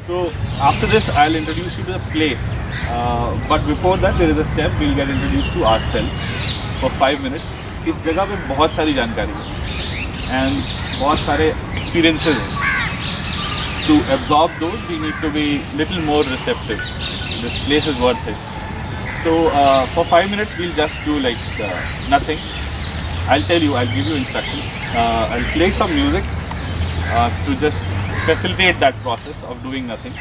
So after this, I'll introduce you to the place. But before that, there is a step. We'll get introduced to ourselves for 5 minutes. इस जगह पे बहुत सारी जानकारी है and बहुत सारे experiences हैं. To absorb those, we need to be little more receptive. This place is worth it. So for 5 minutes, we'll just do like nothing. I'll tell you. I'll give you instructions. I'll play some music to just facilitate that process of doing nothing.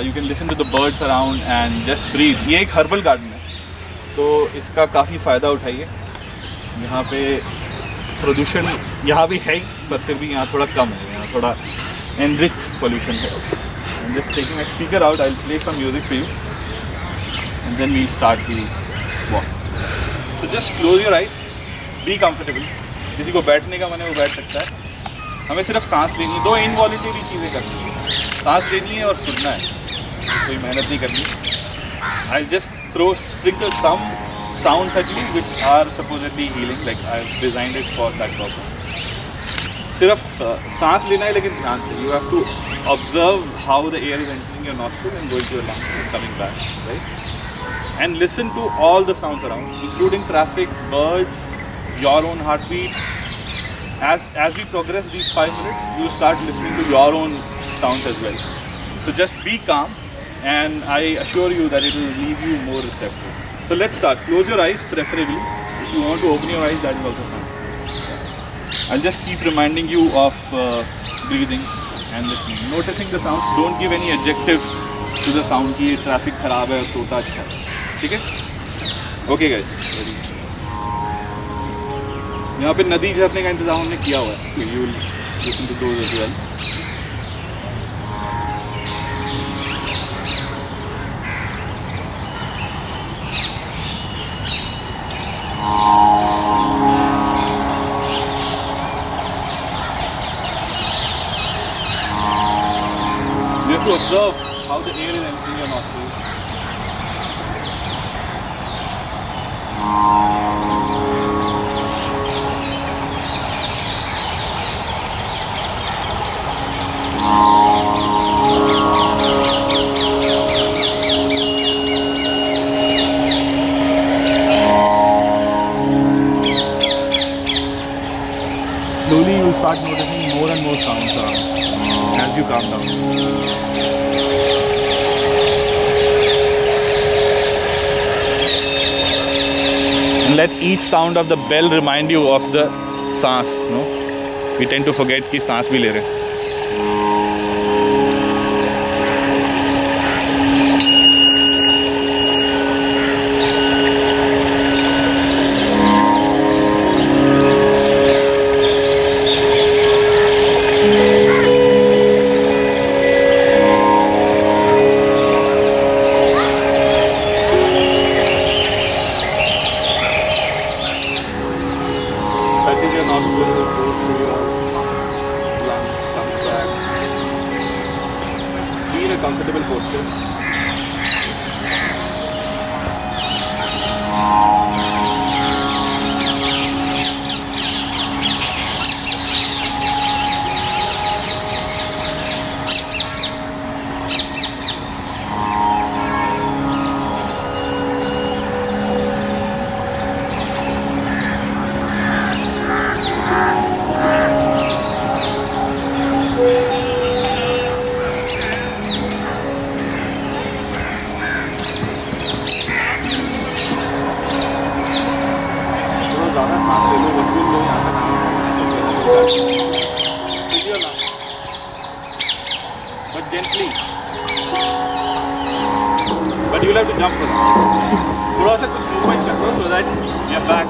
You can listen to the birds around and just breathe. ये एक herbal garden है, तो इसका काफ़ी फ़ायदा उठाइए. यहाँ पे प्रदूषण यहाँ भी है, पर फिर भी यहाँ थोड़ा कम है. यहाँ थोड़ा enriched pollution है. I'm just taking my speaker out. I'll play some music for you, and then we'll start the walk. So just close your eyes. Be comfortable. किसी को बैठने का मन है वो बैठ सकता है. हमें सिर्फ सांस लेनी है. 2 इनवॉलंटरी चीज़ें करनी है. सांस लेनी है और सुनना है. कोई मेहनत नहीं करनी. I just sprinkle some sounds at you which are supposedly healing, like I've designed it for that purpose. सिर्फ सांस लेना है, लेकिन ध्यान से. You have to observe how the air is entering your nostril and going to your lungs and coming back, right? And listen to all the sounds around, including traffic, birds, your own heartbeat. As we progress these 5 minutes, you start listening to your own sounds as well. So just be calm, and I assure you that it will leave you more receptive. So let's start. Close your eyes, preferably. If you want to open your eyes, that is also fine. I'll just keep reminding you of breathing and listening, noticing the sounds. Don't give any adjectives to the sound कि traffic खराब है, तोता अच्छा है. ठीक है? Okay guys. Ready? यहाँ पे नदी झरने का इंतजाम हमने किया हुआ है. So you will listen to those as well. You have to observe how the air is entering your nostrils. Slowly you will start noticing more and more sounds around as you calm down. And let each sound of the bell remind you of the सांस. No? We tend to forget कि सांस भी ले रहे हैं. Comfortable posture. But gently. But you will have to jump for that. थोड़ा सा कुछ movement कर दो so that you're back.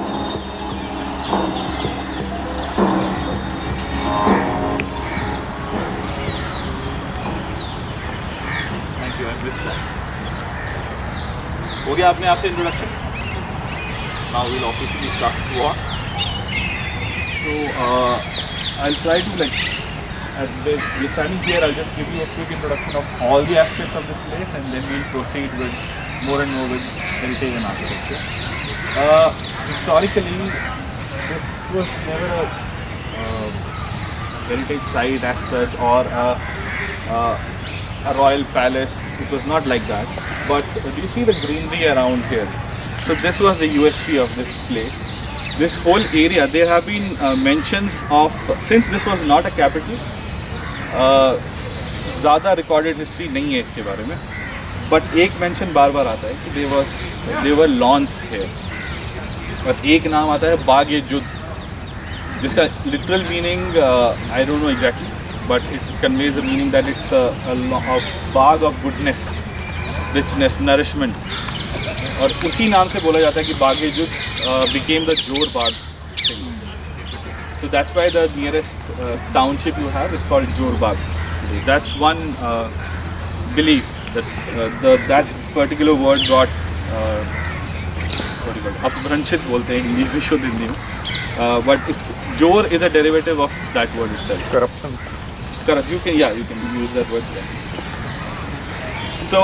Thank you. I missed that. हो गया अपने आप से introduction. Now we'll officially start to walk. So I'll try to we're standing here. I'll just give you a quick introduction of all the aspects of this place, and then we'll proceed with more and more with heritage and architecture. Historically, this was never a heritage site as such, or a a royal palace. It was not like that. But do you see the greenery around here? So this was the USP of this place. This whole area, there have been mentions of, since this was not a capital, ज़्यादा recorded history नहीं है इसके बारे में. But एक mention बार बार आता है कि there were lawns here. और एक नाम आता है बाग-ए-जुद, जिसका literal meaning I don't know exactly, but it conveys the meaning that it's a bag of goodness, richness, nourishment. और उसी नाम से बोला जाता है कि बाग-ए-जुद became the Jor Bagh thing. So that's why the nearest township you have is called Jor Bagh. That's one belief that that particular word got अपभ्रंशित बोलते हैं हिंदी में, शुद्ध हिंदी में. But Jor is a derivative of that word itself. Corruption. Correct. You can use that word. So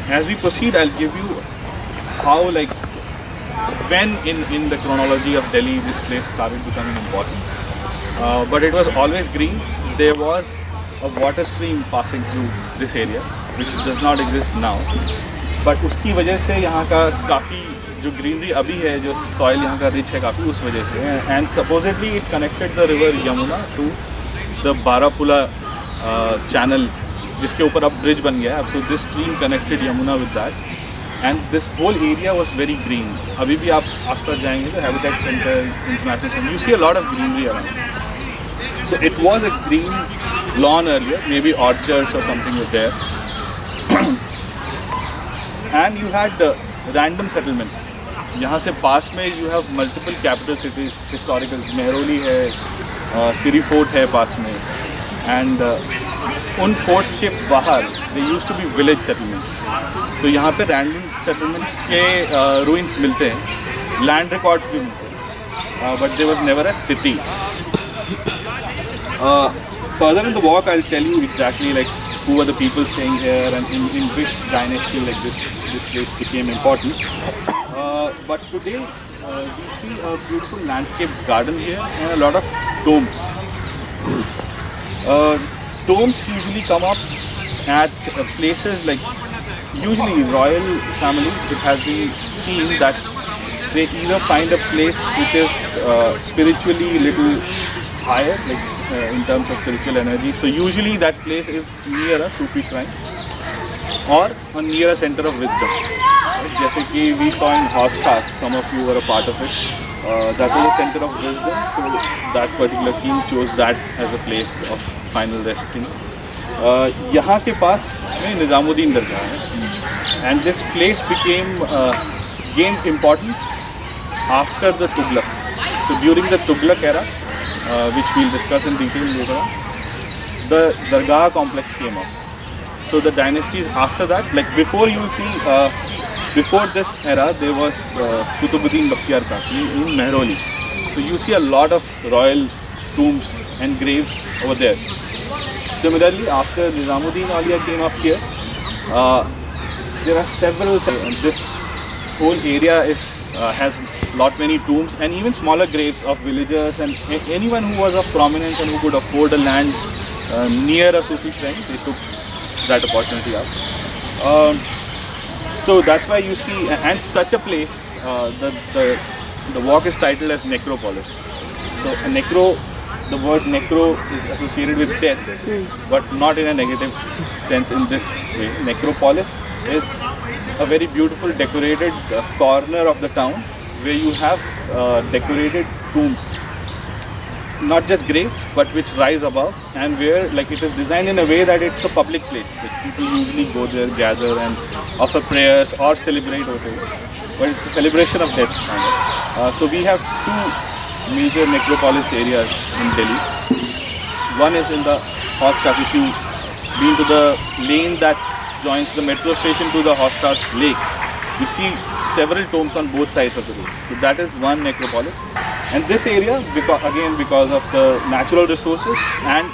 as we proceed, I'll give you how, like, when in the chronology of Delhi this place started becoming important. But it was always green. There was a water stream passing through this area, which does not exist now. But उसकी वजह से यहाँ का काफ़ी जो greenery अभी है, जो सॉइल यहाँ का रिच है काफ़ी, उस वजह से. And supposedly it connected the river Yamuna to the Barapula channel, जिसके ऊपर अब ब्रिज बन गया है. So this stream connected Yamuna with that, and this whole area was very green. अभी भी आप आसपास जाएंगे तो habitat centre, international centre, you see a lot of greenery around. So it was a green lawn earlier, maybe orchards or something with there. And you had random settlements. यहाँ से पास में you have multiple capital cities historical. Mehrauli है, सिरी fort है पास में. And उन forts के बाहर they used to be village settlements. तो यहाँ पे रैंडम सेटलमेंट्स के रूइंस मिलते हैं, लैंड रिकॉर्ड्स भी मिलते हैं, but there was never a city. Further in the walk, I'll tell you exactly like who were the people staying here and in which dynasty like this place became important. But today we see a beautiful landscape garden here and a lot of tombs. Tombs usually come up at places like, usually royal families. It has been seen that they either find a place which is spiritually little higher, like in terms of spiritual energy. So usually that place is near a Sufi shrine or near a center of wisdom. जैसे कि we saw in Hoskas, some of you were a part of it. That was a center of wisdom. So that particular king chose that as a place of final resting. यहाँ के पास में निज़ामुद्दीन दरगाह है, and this place gained importance after the Tughlaqs. So during the Tughlaq era, which we'll discuss in detail later on, the Dargah complex came up. So the dynasties after that, like before, you will see, before this era, there was Qutubuddin Bakhtiyar Kaki in Mehroli. So you see a lot of royal tombs and graves over there. Similarly, after Nizamuddin Auliya came up here, there are several. This whole area has many tombs and even smaller graves of villagers and anyone who was of prominence and who could afford a land near a Sufi shrine. They took that opportunity up. So that's why you see, and such a place, the walk is titled as Necropolis. So the word necro is associated with death, but not in a negative sense in this way. Necropolis is a very beautiful decorated corner of the town where you have decorated tombs, not just graves but which rise above, and where like it is designed in a way that it's a public place. Like people usually go there, gather and offer prayers or celebrate whatever, but it's a celebration of death kind of. So we have two major necropolis areas in Delhi. One is in the Hoskas. If you been to the lane that joins the metro station to the Hoskas lake, you see several tombs on both sides of the road. So that is one necropolis. And this area, because of the natural resources and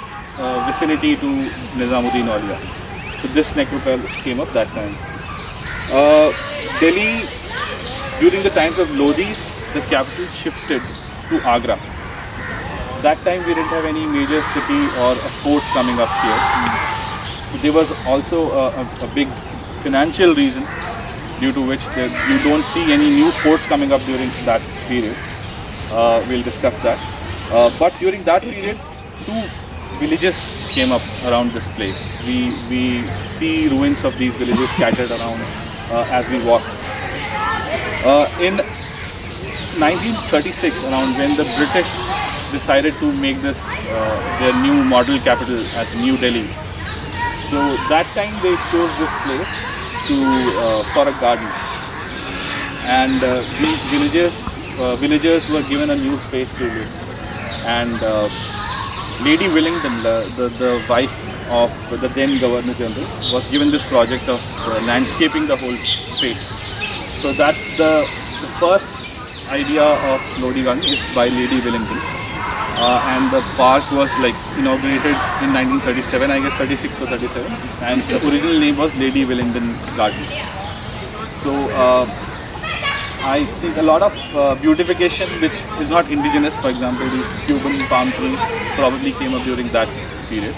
vicinity to Nizamuddin Auliya. So this necropolis came up that time. Delhi, during the times of Lodhis, the capital shifted to Agra. That time we didn't have any major city or a fort coming up here. there was also a big financial reason due to which you don't see any new forts coming up during that period. We'll discuss that. But during that period, two villages came up around this place. We see ruins of these villages scattered around as we walk. In 1936, around when the British decided to make this their new model capital as New Delhi. So that time they chose this place for a garden, and these villagers were given a new space to live. And Lady Willingdon, the wife of the then Governor General, was given this project of landscaping the whole space. So that's the first idea of Lodi Garden is by Lady Willingdon. And the park was like inaugurated in 1937, I guess 36 or 37, and the original name was Lady Willingdon Garden. So I think a lot of beautification which is not indigenous, for example the Cuban palm trees probably came up during that period.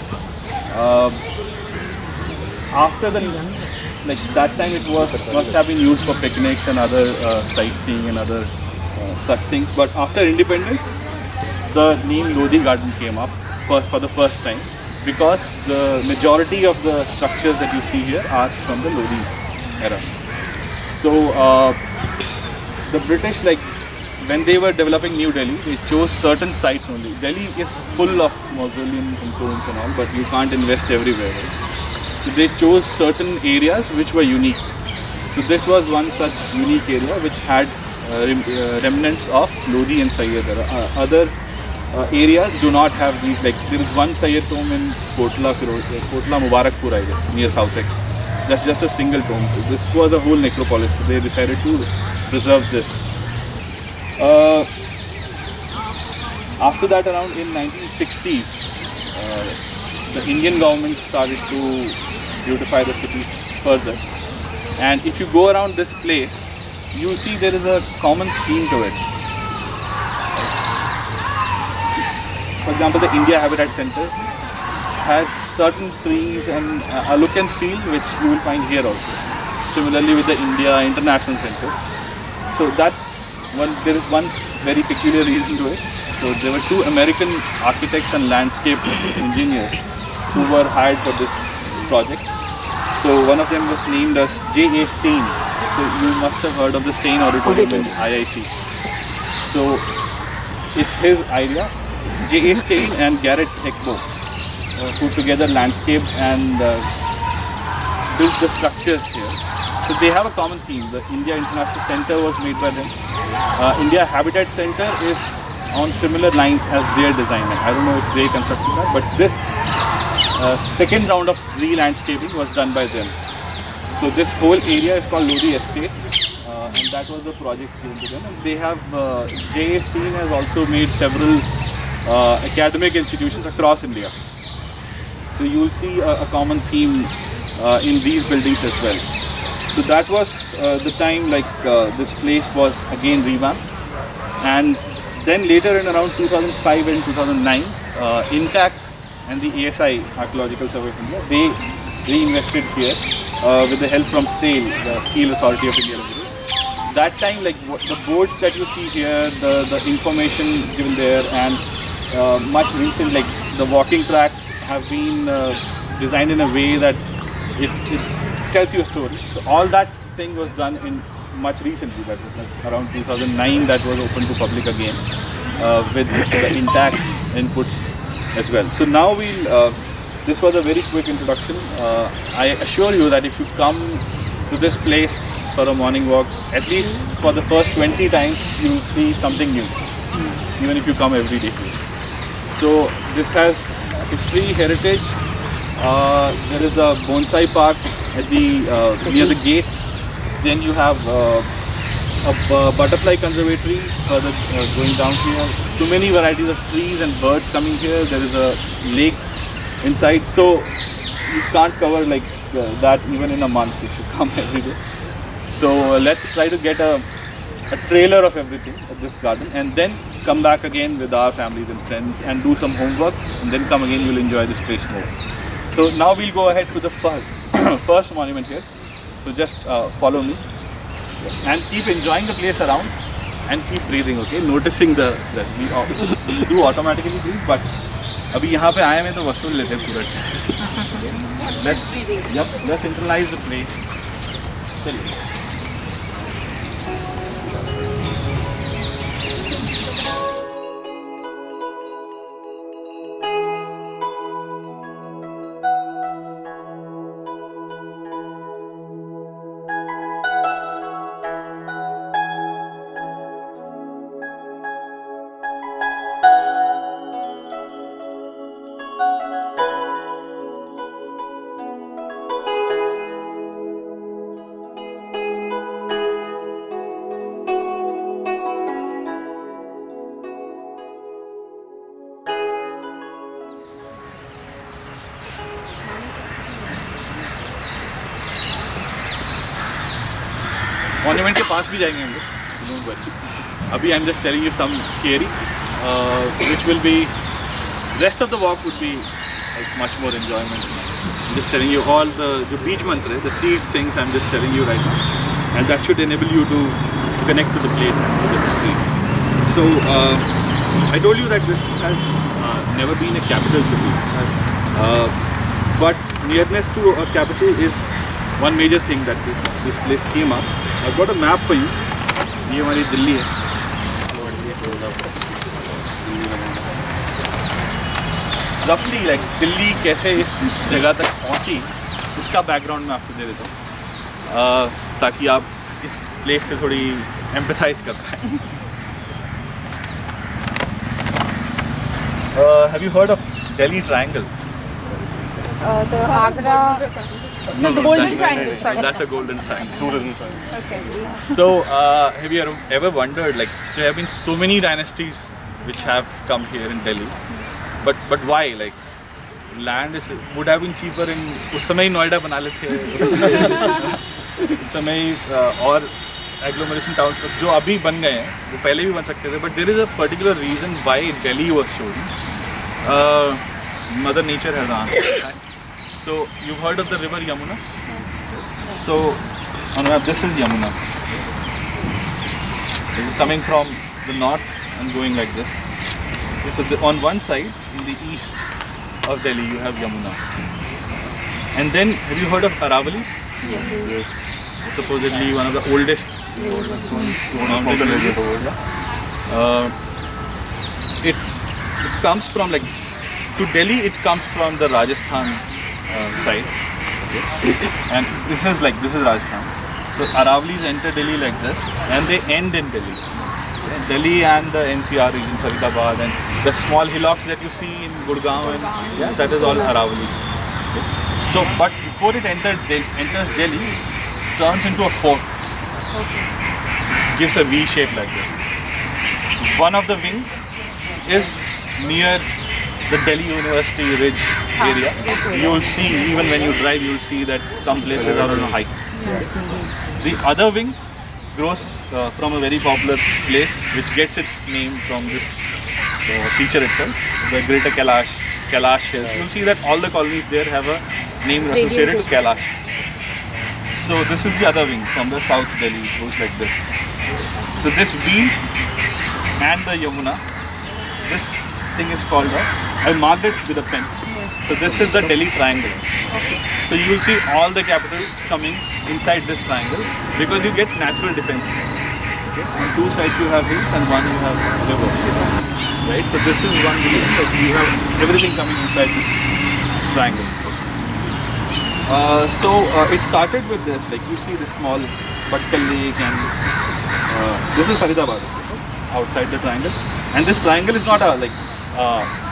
After that time it must have been used for picnics and other sightseeing and other such things, but after independence the name Lodi Garden came up for the first time, because the majority of the structures that you see here are from the Lodi era. So the British, when they were developing New Delhi, they chose certain sites only. Delhi is full of mausoleums and tombs and all, but you can't invest everywhere, right? So they chose certain areas which were unique. So this was one such unique area which had remnants of Lodi and Sayyid era. Other areas do not have these. Like there is one Sayyid tomb in Kotla Mubarakpur, I guess, near South X. That's just a single tomb. This was a whole necropolis. So they decided to preserve this. After that, around in 1960s, the Indian government started to beautify the city further. And if you go around this place, you will see there is a common theme to it. For example, the India Habitat Center has certain trees and a look and feel which you will find here also. Similarly with the India International Center. So that's there is one very peculiar reason to it. So there were two American architects and landscape engineers who were hired for this project. So one of them was named as J.A. Stein. So you must have heard of the Stein Auditorium in IIC. So it's his idea. J.A. Stein and Garrett Ekbo put together landscape and built the structures here. So they have a common theme. The India International Center was made by them. India Habitat Center is on similar lines as their design. I don't know if they constructed that, but this second round of re-landscaping was done by them. So this whole area is called Lodi Estate, and that was the project given to them. And they have J.A. Stein has also made several academic institutions across India. So you will see a common theme in these buildings as well. So that was the time this place was again revamped, and then later in around 2005 and 2009, INTAC and the ASI Archaeological Survey of India, they reinvested here with the help from SAIL, the Steel Authority of India. That time, the boards that you see here, the information given there, and much recent, the walking tracks have been designed in a way that it tells you a story. So all that thing was done in much recently. That was around 2009. That was open to public again with the INTAC inputs as well. So now this was a very quick introduction. I assure you that if you come to this place for a morning walk, at least for the first 20 times, you will see something new, even if you come every day. So this has history, heritage. There is a bonsai park at near the gate. Then you have a butterfly conservatory further going down here. Too many varieties of trees and birds coming here. There is a lake inside. So you can't cover that even in a month if you come every day. So let's try to get a trailer of everything at this garden, and then come back again with our families and friends and do some homework, and then come again. You'll enjoy this place more. So now we'll go ahead to the first monument here. So just follow me and keep enjoying the place around and keep breathing, okay? Noticing the we do automatically breathe, but अभी यहाँ पे आए हैं तो वसूल लेते हैं पूरा. Let's internalize the place. चलिए. मॉन्यूमेंट के पास भी जाएंगे हम लोग. अभी I am just telling you some theory which will be rest of the walk would be much more enjoyment. Just telling you all the जो बीच मंत्र है, the seed things I am just telling you right now, and that should enable you to connect to the place and to the history. So I told you that this has never been a capital city, but nearness to a capital is one major thing that this place came up. I've got a map for you. ये हमारी दिल्ली है. Roughly like Delhi कैसे इस जगह तक पहुंची उसका background मैं आपको दे देता हूँ, ताकि आप इस प्लेस से थोड़ी एम्पैथाइज कर पाएँ. Have you heard of Delhi Triangle? The Agra. No, the Golden Triangle. Sorry. That's a Golden Triangle. Tourism triangle. Okay. So, have you ever wondered, like, there have been so many dynasties which have come here in Delhi, but why? Like, land would have been cheaper in उस समय नोएडा बना लेते हैं. उस समय और agglomeration towns जो अभी बन गए हैं वो पहले भी बन सकते थे. But there is a particular reason why Delhi was chosen. Mother Nature has answered. So you've heard of the river Yamuna? So on map, this is Yamuna. It is coming from the north and going like this. So on one side, in the east of Delhi, you have Yamuna. And then, have you heard of Aravallis? Yes. Supposedly one of the oldest mountains in the world. It comes from like to Delhi. It comes from the Rajasthan side, okay. And this is Rajasthan. So Aravallis enter Delhi like this, and they end in Delhi. Okay. Delhi and the NCR region, Faridabad, and the small hillocks that you see in Gurgaon, and that is all Aravallis. Okay. So, but before it enters Delhi, it turns into a fork. Okay. Gives a V shape like this. One of the wing is near the Delhi University Ridge area. You will see, even when you drive, you will see that some places are on a hike. The other wing grows from a very popular place which gets its name from this feature itself, the Greater Kailash Hills. You will see that all the colonies there have a name associated to Kailash. So this is the other wing from the South Delhi. It goes like this. So this V and the Yamuna, this thing is called I marked it with a pen. Yes. So this is the Delhi Triangle. Okay. So you will see all the capitals coming inside this triangle because you get natural defense. Okay. On two sides you have hills and one you have river. Right. So this is one reason that you have everything coming inside this triangle. So it started with this. Like you see this small Patkal Lake and this is Faridabad, okay, outside the triangle. And this triangle is not a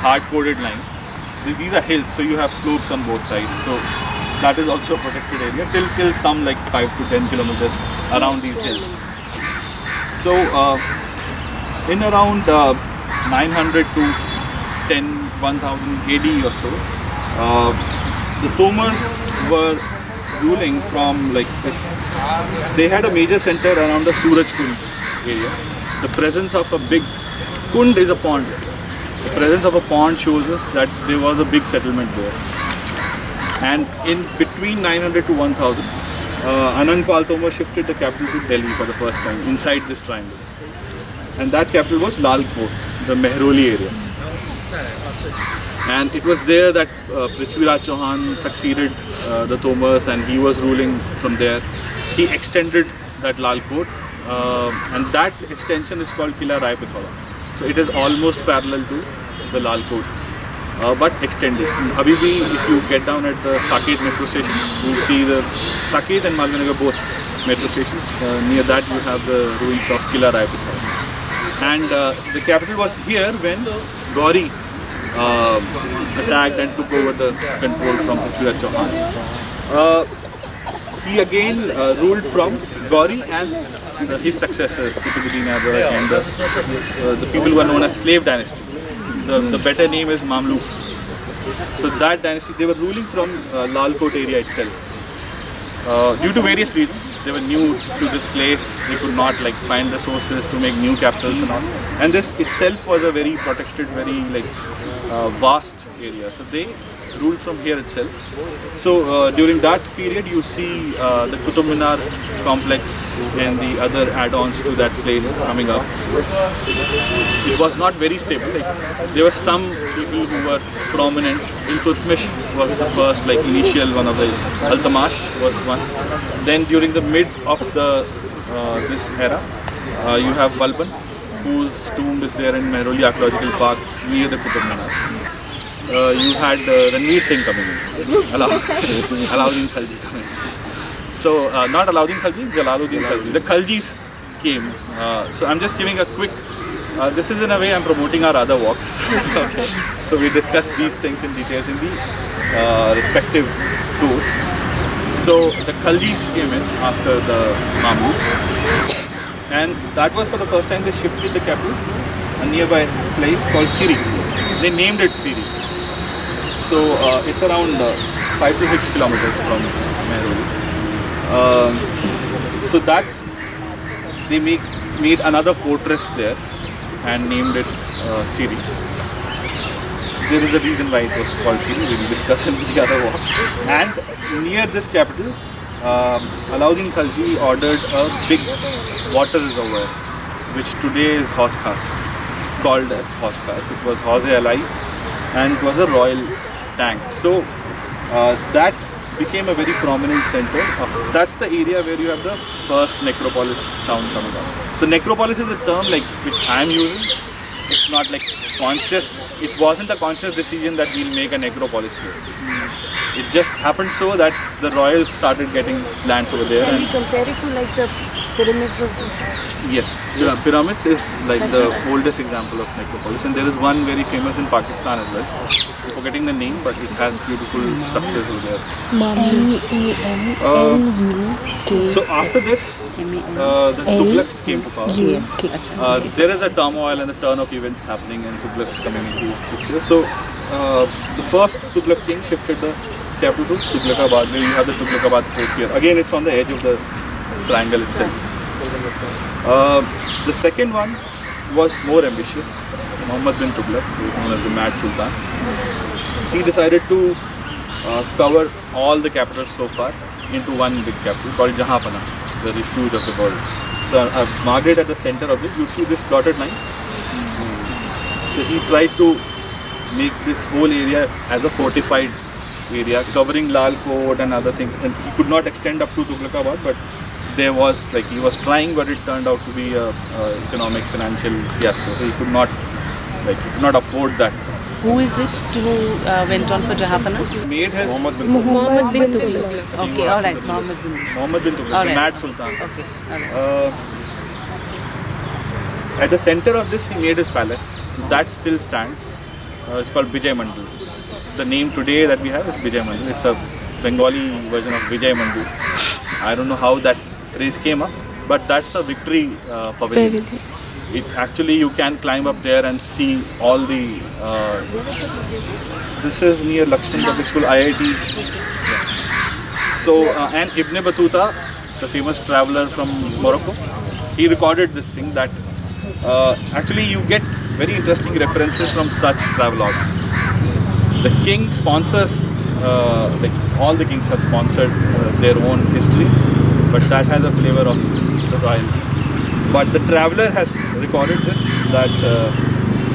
hard-coded line. These are hills, so you have slopes on both sides. So that is also a protected area till some like 5 to 10 kilometers around these hills. So in around 900 to 1000 AD or so, the Tomars were ruling from they had a major center around the Suraj Kund area. The presence of a big Kund is a pond. The presence of a pond shows us that there was a big settlement there. And in between 900 to 1000, Anang Pal Tomar shifted the capital to Delhi for the first time inside this triangle. And that capital was Lal Kot, the Mehroli area. And it was there that Prithviraj Chauhan succeeded the Tomars, and he was ruling from there. He extended that Lal Kot, and that extension is called Kila Rai Pithola. So it is almost parallel to the Lal Kot, but extended. Abhi bhi, if you get down at the Saket metro station, you will see the Saket and Malvinagar both metro stations. Near that you have the ruins of Kila Rai Pithola. And the capital was here when Gauri attacked and took over the control from Prithviraj Chauhan. He again ruled from Gauri and his successors, Qutbuddin Aibak, and the people who are known as slave dynasty. The better name is Mamluks. So that dynasty, they were ruling from Lal Kot area itself. Due to various reasons, they were new to this place. They could not find resources to make new capitals and all. And this itself was a very protected, very vast area. So they ruled from here itself. So during that period, you see the Qutub Minar complex and the other add-ons to that place coming up. It was not very stable. There were some people who were prominent. Iltutmish was the first, initial one of the. Altamash was one. Then during the mid of this era, you have Balban, whose tomb is there in Mehroli Archaeological Park near the Qutub Minar. You had Ranveer Singh coming in, Alauddin Khalji coming in. So not Alauddin Khalji, Jalaluddin Khalji. The Khaljis came. So I'm just giving a quick, this is in a way I'm promoting our other walks. Okay. So we discussed these things in details in the respective tours. So the Khaljis came in after the Mamluks, and that was for the first time they shifted the capital, a nearby place called Siri. They named it Siri. So it's around 5 to 6 kilometers from Mehroli. So they made another fortress there and named it Siri. There is a reason why it was called Siri. We will discuss in the other walk. And near this capital, Alauddin Khalji ordered a big water reservoir, which today is Hauz Khas, called as Hauz Khas. It was Hauz-e-Alai, and it was a royal tank. So that became a very prominent center. That's the area where you have the first necropolis town coming up. So necropolis is a term which I am using. It's not conscious. It wasn't a conscious decision that we'll make a necropolis here. It just happened so that the royals started getting lands over there. Can you compare it to the pyramids of Yes, pyramids is the oldest example of necropolis, and there is one very famous in Pakistan as well. I'm forgetting the name, but it has beautiful structures over there. So after this, the Tughlaqs came to power. There is a turmoil and a turn of events happening, and Tughlaqs coming into picture. So the first Tughlaq king shifted the capital to Tughlaqabad, where you have the Tughlaqabad fort here. Again, it's on the edge of the triangle itself. The second one was more ambitious. Muhammad bin Tughlaq, who is known as the Mad Sultan. He decided to cover all the capitals so far into one big capital called Jahanpana, the refuge of the world. So I've marked it at the center of it. You see this dotted line? So he tried to make this whole area as a fortified area, covering Lal Kot and other things. And he could not extend up to Tughlaqabad, but there was he was trying, but it turned out to be a economic, financial fiasco. So he could not afford that. Who is it who went on for Jahanpana? He made his Muhammad bin Tughlaq. Okay, all right, Muhammad bin Tughlaq, the Mad Sultan. Okay, all right. At the center of this, he made his palace. That still stands. It's called Vijay Mandir. The name today that we have is Vijay Mandir. It's a Bengali version of Vijay Mandir. I don't know how that phrase came up, but that's a victory pavilion. It actually, you can climb up there and see all the. This is near Lakshman Public School, IIT. So, and Ibn Battuta, the famous traveler from Morocco, he recorded this thing that actually you get very interesting references from such travelogues. The king sponsors like all the kings have sponsored their own history, but that has a flavor of the royalty. But the traveller has recorded this, that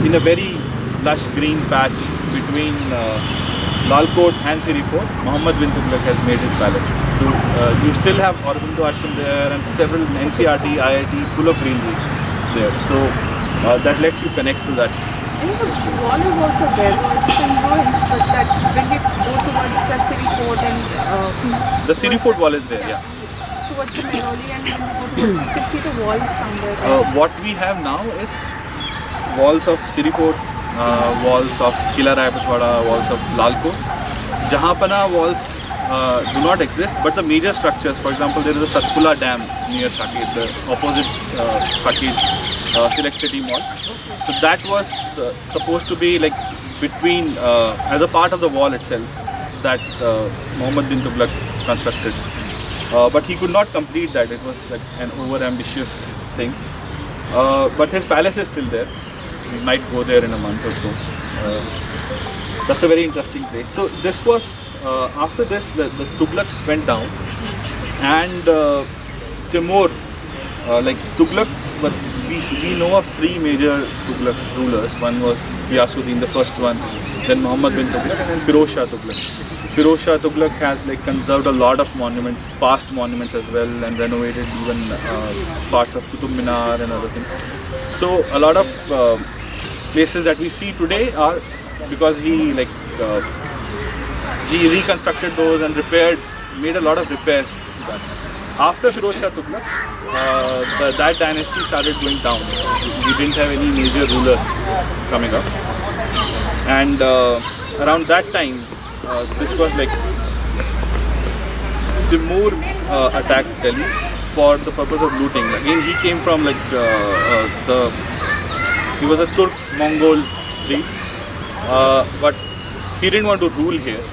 in a very lush green patch between Lal Kot and Siri Fort, Muhammad bin Tughlaq has made his palace. So you still have Aurobindo Ashram there and several NCRT, IIT full of greenery there. So that lets you connect to that. And the wall is also there. It's in ruins, but that when we go towards that Siri Fort and The Siri Fort wall is there, yeah. towards the Mehrauli, and when we go towards, you can see the wall somewhere. What we have now is walls of Siri Fort, walls of Kila Rai Pachwada, walls of Lal Kot. Jahanpana walls do not exist, but the major structures, for example, there is a Satpura Dam near Saket, the opposite Saket Select City Mall. So that was supposed to be like between, as a part of the wall itself, that Muhammad bin Tughlaq constructed. But he could not complete that. It was like an over-ambitious thing. But his palace is still there. We might go there in a month or so. That's a very interesting place. So this was, after this, the Tughlaqs went down, and Timur, like Tughlaq, but we know of three major Tughlaq rulers. One was Ghiyasuddin, the first one, then Muhammad bin Tughlaq, and then Firoz Shah Tughlaq. Firoz Shah Tughlaq has like conserved a lot of monuments, past monuments as well, and renovated even parts of Qutub Minar and other things. So a lot of places that we see today are because he he reconstructed those and made a lot of repairs to that. After Firoz Shah Tughlaq, that dynasty started going down. We didn't have any major rulers coming up, and around that time, this was like Timur attacked Delhi for the purpose of looting. Again, he came from like he was a Turk-Mongol breed, but he didn't want to rule here.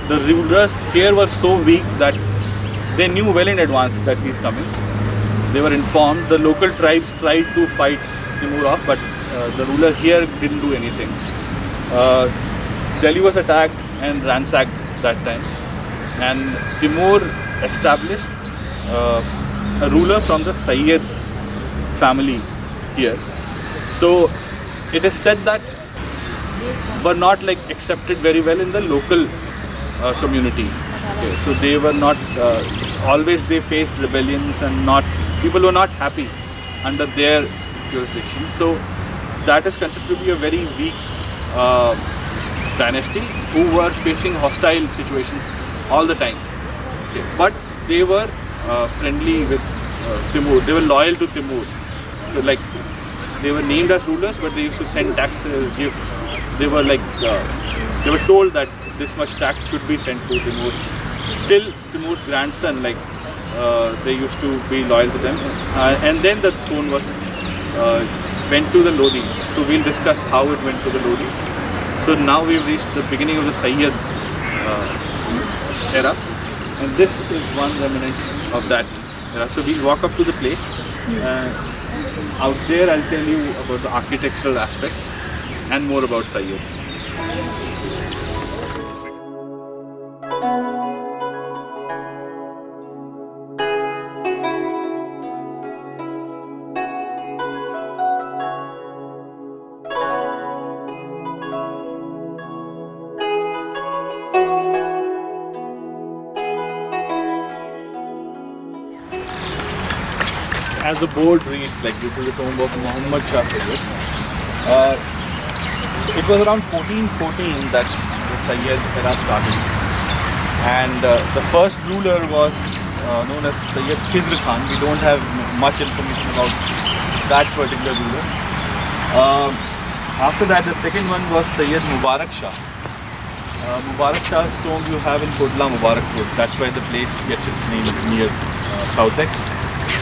The rulers here were so weak that they knew well in advance that he's coming. They were informed. The local tribes tried to fight Timur off, but the ruler here didn't do anything. Delhi was attacked and ransacked that time, and Timur established a ruler from the Sayyid family here. So it is said that were not like accepted very well in the local community. Okay, so they were not always, they faced rebellions, and people were not happy under their jurisdiction. So that is considered to be a very weak dynasty who were facing hostile situations all the time. Okay, but they were friendly with Timur. They were loyal to Timur. So like they were named as rulers, but they used to send taxes, gifts. They were like they were told that this much tax should be sent to Timur. Till Timur's grandson, like they used to be loyal to them, and then the throne was went to the Lodis. So we'll discuss how it went to the Lodis. So now we've reached the beginning of the Sayyid era, and this is one remnant of that era. So we'll walk up to the place. Out there, I'll tell you about the architectural aspects and more about Sayyids. As the board reads, like this is the tomb of Muhammad Shah Sayyid. It was around 1414 that the Sayyid era started, and the first ruler was known as Sayyid Khizr Khan. We don't have much information about that particular ruler. After that, the second one was Sayyid Mubarak Shah. Mubarak Shah's tomb you have in Kodla Mubarakpur. That's why the place gets its name near Southex.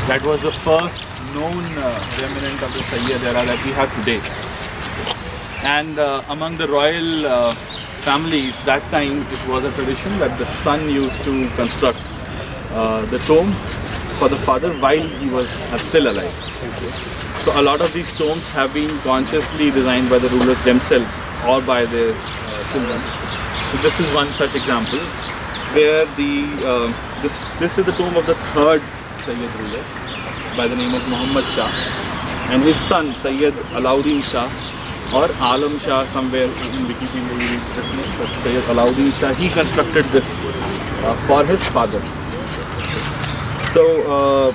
That was the first known remnant of the Sayyid era that we have today. And among the royal families, that time it was a tradition that the son used to construct the tomb for the father while he was still alive. So a lot of these tombs have been consciously designed by the rulers themselves or by their children. So this is one such example where this is the tomb of the third Sayyid ruler by the name of Muhammad Shah, and his son Sayyid Alauddin Shah or Alam Shah, somewhere in Wikipedia you read this name, but Sayyid Alauddin Shah, he constructed this for his father. So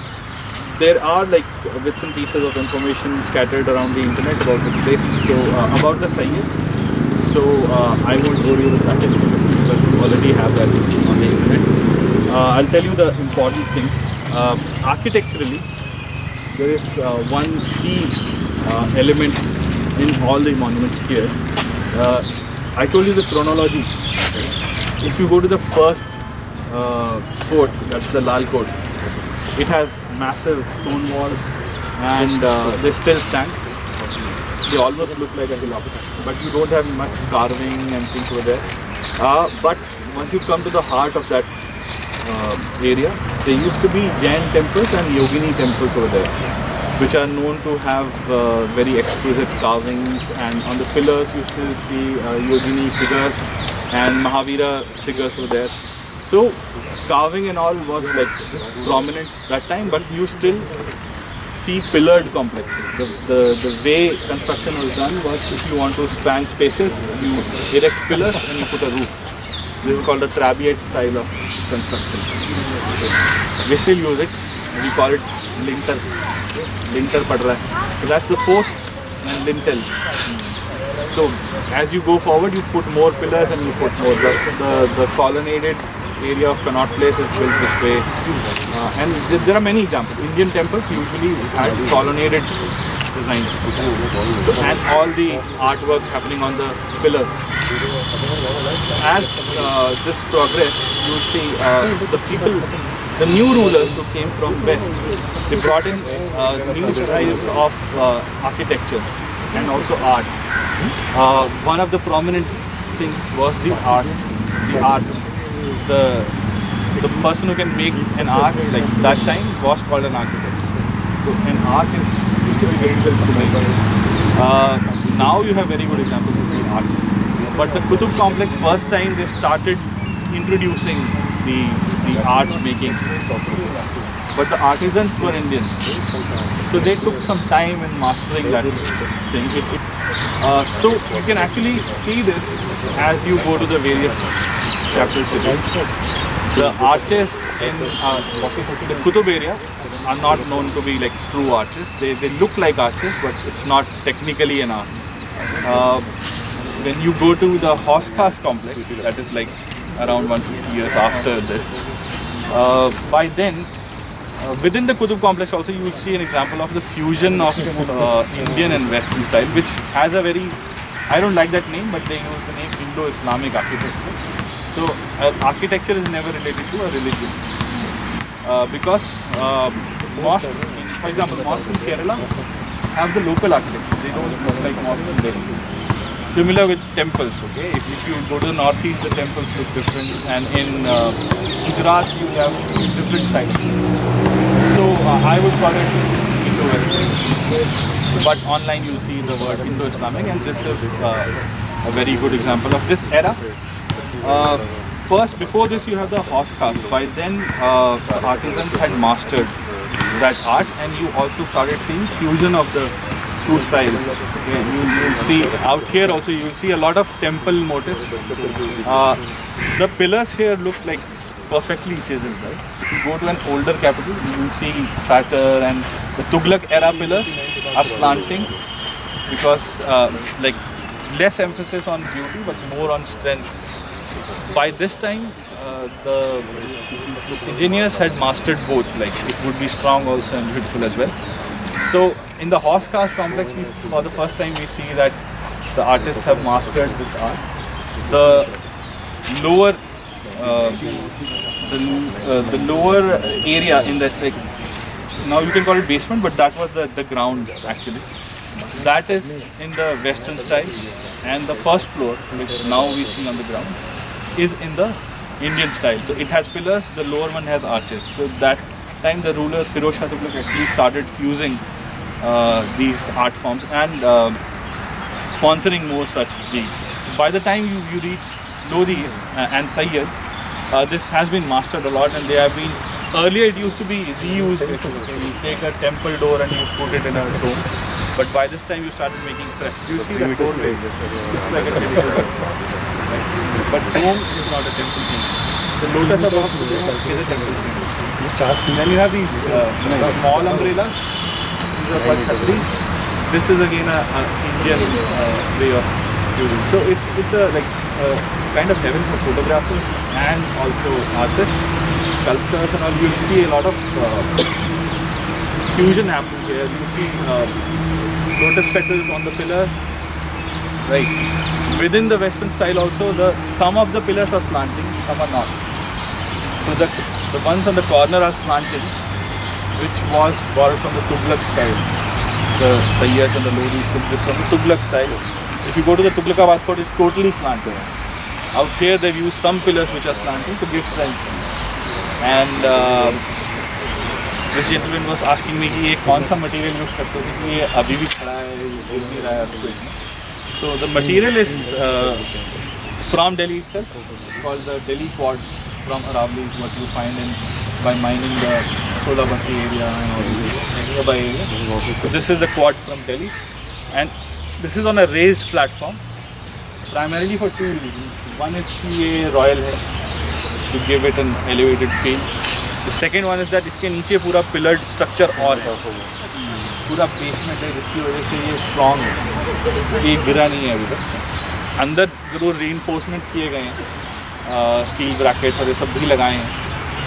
there are like bits and pieces of information scattered around the internet about this place. So about the Sayyids, so I won't bore you with that because you already have that on the internet. I'll tell you the important things. Architecturally, there is one key element in all the monuments here. I told you the chronology. If you go to the first fort, that's the Lal Kot, it has massive stone walls and they still stand. They almost look like a hillock, but you don't have much carving and things over there. But once you come to the heart of that area, there used to be Jain temples and Yogini temples over there, which are known to have very exquisite carvings, and on the pillars you still see Yogini figures and Mahavira figures over there. So carving and all was like prominent that time, but you still see pillared complexes. The way construction was done was, if you want to span spaces, you erect pillars and you put a roof. This is called a trabeate style of construction. We still use it. We call it lintel. Lintel pad raha hai. So that's the post and lintel. So as you go forward, you put more pillars and you put more. The colonnaded area of Connaught Place is built this way. And there are many examples. Indian temples usually had colonnaded designs. And all the artwork happening on the pillars. As this progressed, you see the new rulers who came from West, they brought in new styles of architecture and also art. One of the prominent things was the arch. The person who can make an arch like that time was called an architect. So an arch used to be very difficult to make. Now you have very good examples of the arches. But the Qutub complex, first time they started introducing the arch making. But the artisans were Indians. So they took some time in mastering that thing. So you can actually see this as you go to the various capital cities. The arches in the Qutub area are not known to be like true arches. They look like arches, but it's not technically an arch. When you go to the Hauz Khas complex, that is like around 150 years after this, by then, within the Qutub complex also you will see an example of the fusion of Indian and Western style, which has a very, I don't like that name, but they use the name Indo-Islamic architecture. So architecture is never related to a religion. Because mosques, for example, mosques in Kerala have the local architecture. They don't look like mosques in Delhi. Similar with temples, okay? If you go to the northeast, the temples look different, and in Gujarat you have different styles. So I would call it Indo-Western. But online you see the word Indo-Islamic, and this is a very good example of this era. First, before this you have the Hauz Khas. By then the artisans had mastered that art, and you also started seeing fusion of the two styles. Okay, you'll see out here also, you will see a lot of temple motifs. The pillars here look like perfectly chiseled, right? If you go to an older capital, you will see fatter, and the Tughlaq era pillars are slanting because like less emphasis on beauty but more on strength. By this time, the engineers had mastered both, like it would be strong also and beautiful as well. So in the Hauz Khas complex, for the first time we see that the artists have mastered this art. The lower the lower area in that, like, now you can call it basement, but that was the ground actually. That is in the Western style, and the first floor, which now we see on the ground, is in the Indian style. So it has pillars, the lower one has arches. So that time the ruler Firoz Shah Tughlaq actually started fusing these art forms and sponsoring more such deeds. So by the time you reach Lodhis and Sayyids, this has been mastered a lot, and they have been. Earlier, it used to be reused. Basically, you take a temple door and you put it in a dome. But by this time, you started making fresh. Do you see that doorway? It's like a typical. But dome is not a temple thing. The lotus above the dome is a temple thing. Then you have these small umbrellas. These are called chhatris. This is again a Indian way of using. So it's a like kind of heaven for photographers and also artists, sculptors, and all. You'll see a lot of fusion happening here. You see lotus petals on the pillar. Right. Within the Western style also, some of the pillars are slanting, some are not. So the ones on the corner are slanting, which was borrowed from the Tughlaq style. The Sayyids and the Lodhis took this from the Tughlaq style. If you go to the Tughlaqabad fort, it's totally slanted. Out here they've used some pillars which are slanting to give strength. And this gentleman was asking me कि ये कौन सा material use करते हैं कि ये अभी भी खड़ा है, गिर नहीं रहा है आपको इसमें. So the material is from Delhi itself. It's called the Delhi quartz from Aravali, what you find by mining the Solabati area and all these nearby areas. So this is the quartz from Delhi, and this is on a raised platform, primarily for two reasons. One is कि ये royal है, to give it an elevated feel. The second one is that इसके नीचे पूरा pillared structure और है, पूरा basement है, जिसकी वजह से ये strong है, ये गिरा नहीं है अभी तक. अंदर ज़रूर reinforcements किए गए हैं, स्टील ब्रैकेट्स और ये सब भी लगाए हैं,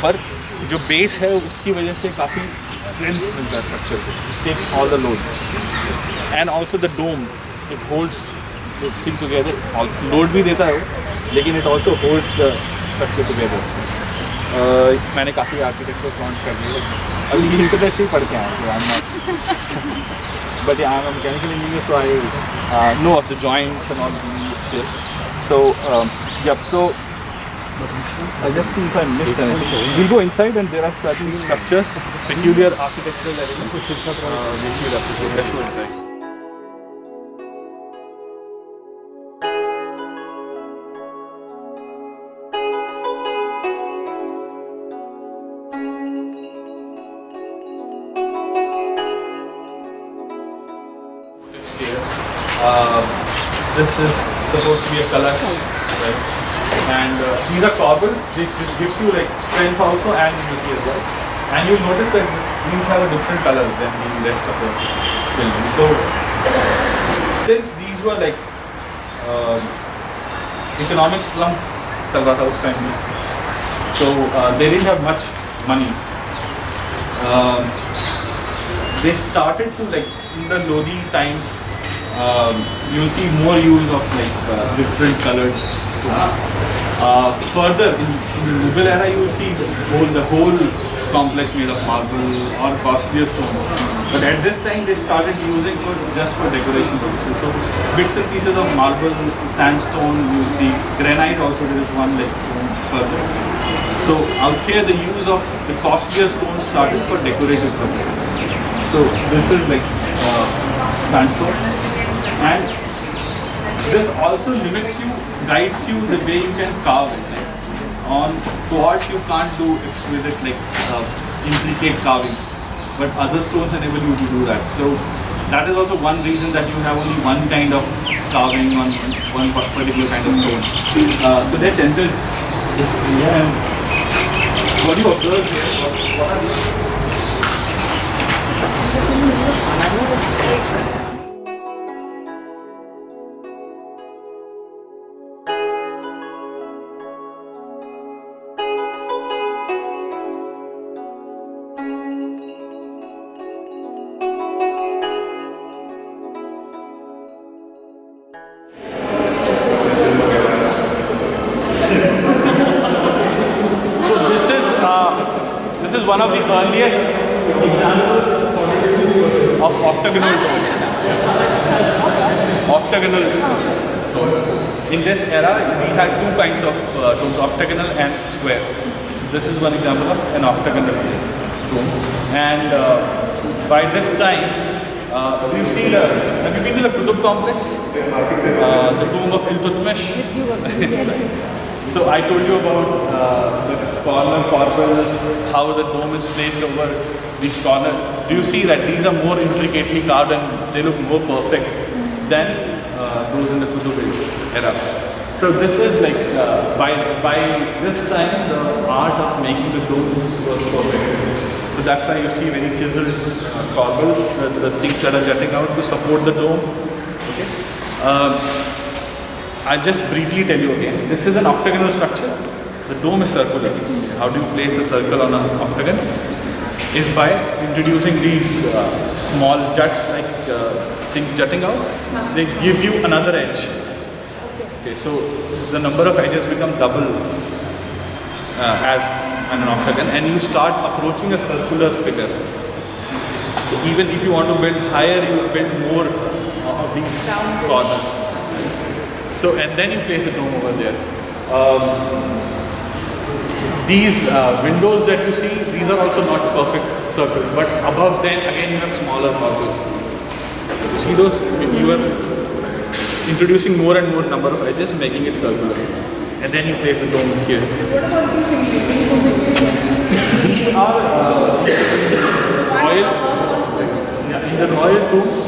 पर जो बेस है उसकी वजह से काफ़ी स्ट्रेंथ मिलता है स्ट्रक्चर को. Takes all the load, and also the dome, it holds the thing together. Load भी देता है वो, लेकिन it also holds the structure together. मैंने काफ़ी आर्किटेक्चर प्लान कर लिए, अभी इंटरनेट से ही पढ़ के आया, but yeah, I'm a mechanical engineer, so I know of the joints and all these skills. So yeah, so I'll just see if I missed anything. We'll go inside, and there are certain structures, peculiar architectural elements which you'll appreciate. Let's go inside. This is supposed to be a color, right? And these are corbels. This gives you like strength also and beauty as well. And you'll notice that these have a different color than the rest of the building. So since these were like economic slump चल रहा था उस time में, so they didn't have much money. They started to like in the Lodi times. You'll see more use of like different colored stones. Further in the Mughal era, you will see the whole complex made of marble or costlier stones. But at this time, they started using just for decoration purposes. So bits and pieces of marble, sandstone, you see granite also. There is one like further. So out here, the use of the costlier stones started for decorative purposes. So this is like sandstone. And this also limits you, guides you the way you can carve it. Like on quartz you can't do exquisite like intricate carvings, but other stones enable you to do that. So that is also one reason that you have only one kind of carving on one particular kind of stone. So let's enter this area, and what do you observe here? What are these? This is one of the earliest examples of octagonal tones. Octagonal tones. In this era, we had two kinds of tones, octagonal and square. This is one example of an octagonal tone. And by this time, you see have you been to the Qutub complex? The tomb of Iltutmish? you were So I told you about the corner corbels, how the dome is placed over these corner. Do you see that these are more intricately carved and they look more perfect than those in the Qutub era? So this is like by this time the art of making the domes was perfect. So that's why you see very chiseled corbels, the things that are jutting out to support the dome. Okay. I'll just briefly tell you again. This is an octagonal structure. The dome is circular. How do you place a circle on an octagon? Is by introducing these small juts, like things jutting out. They give you another edge. Okay, so the number of edges become double as an octagon, and you start approaching a circular figure. So even if you want to build higher, you build more of these corners. So, and then you place a dome over there. These windows that you see, these are also not perfect circles, but above them again you have smaller marbles. You see those? You are introducing more and more number of edges, making it circular. And then you place the dome here. What about these ingredients in this? These are royal. Yeah, in the royal tombs,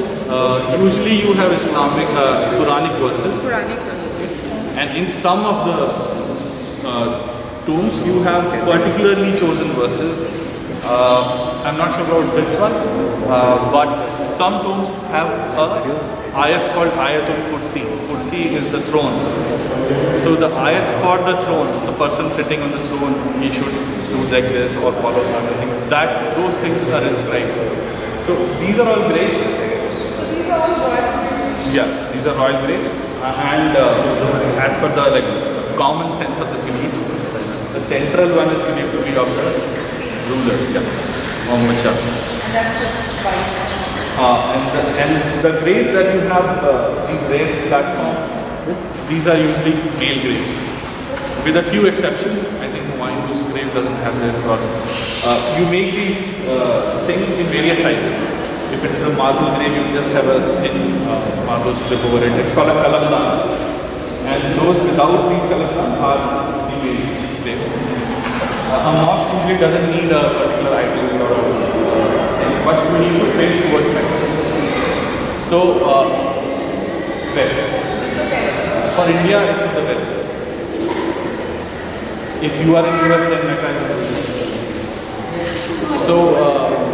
usually you have Islamic, Quranic verses. Quranic verses. And in some of the tombs, you have particularly chosen verses. I'm not sure about this one, but some tombs have a ayat called Ayatul Kursi. Kursi is the throne. So the ayat for the throne, the person sitting on the throne, he should do like this or follow certain things. Those things are inscribed. So these are all graves. These are all royal graves. Yeah, these are royal graves, and as per the common sense of the belief, the central one is believed to be of the ruler, Muhammad Shah. That's just white. And the graves that you have, these raised platform, these are usually male graves, with a few exceptions. I think Humayun's grave doesn't have this, or you make these things in various sizes. If it is a marble grave, you just have a thin marble strip over it. It's called a kalamdan. And those without these kalamdan are the male graves. A mosque usually doesn't need a particular item or a thing, but you need to face towards Mecca. So, west. For India, it's in the west. If you are in US, then Mecca is in the west. So,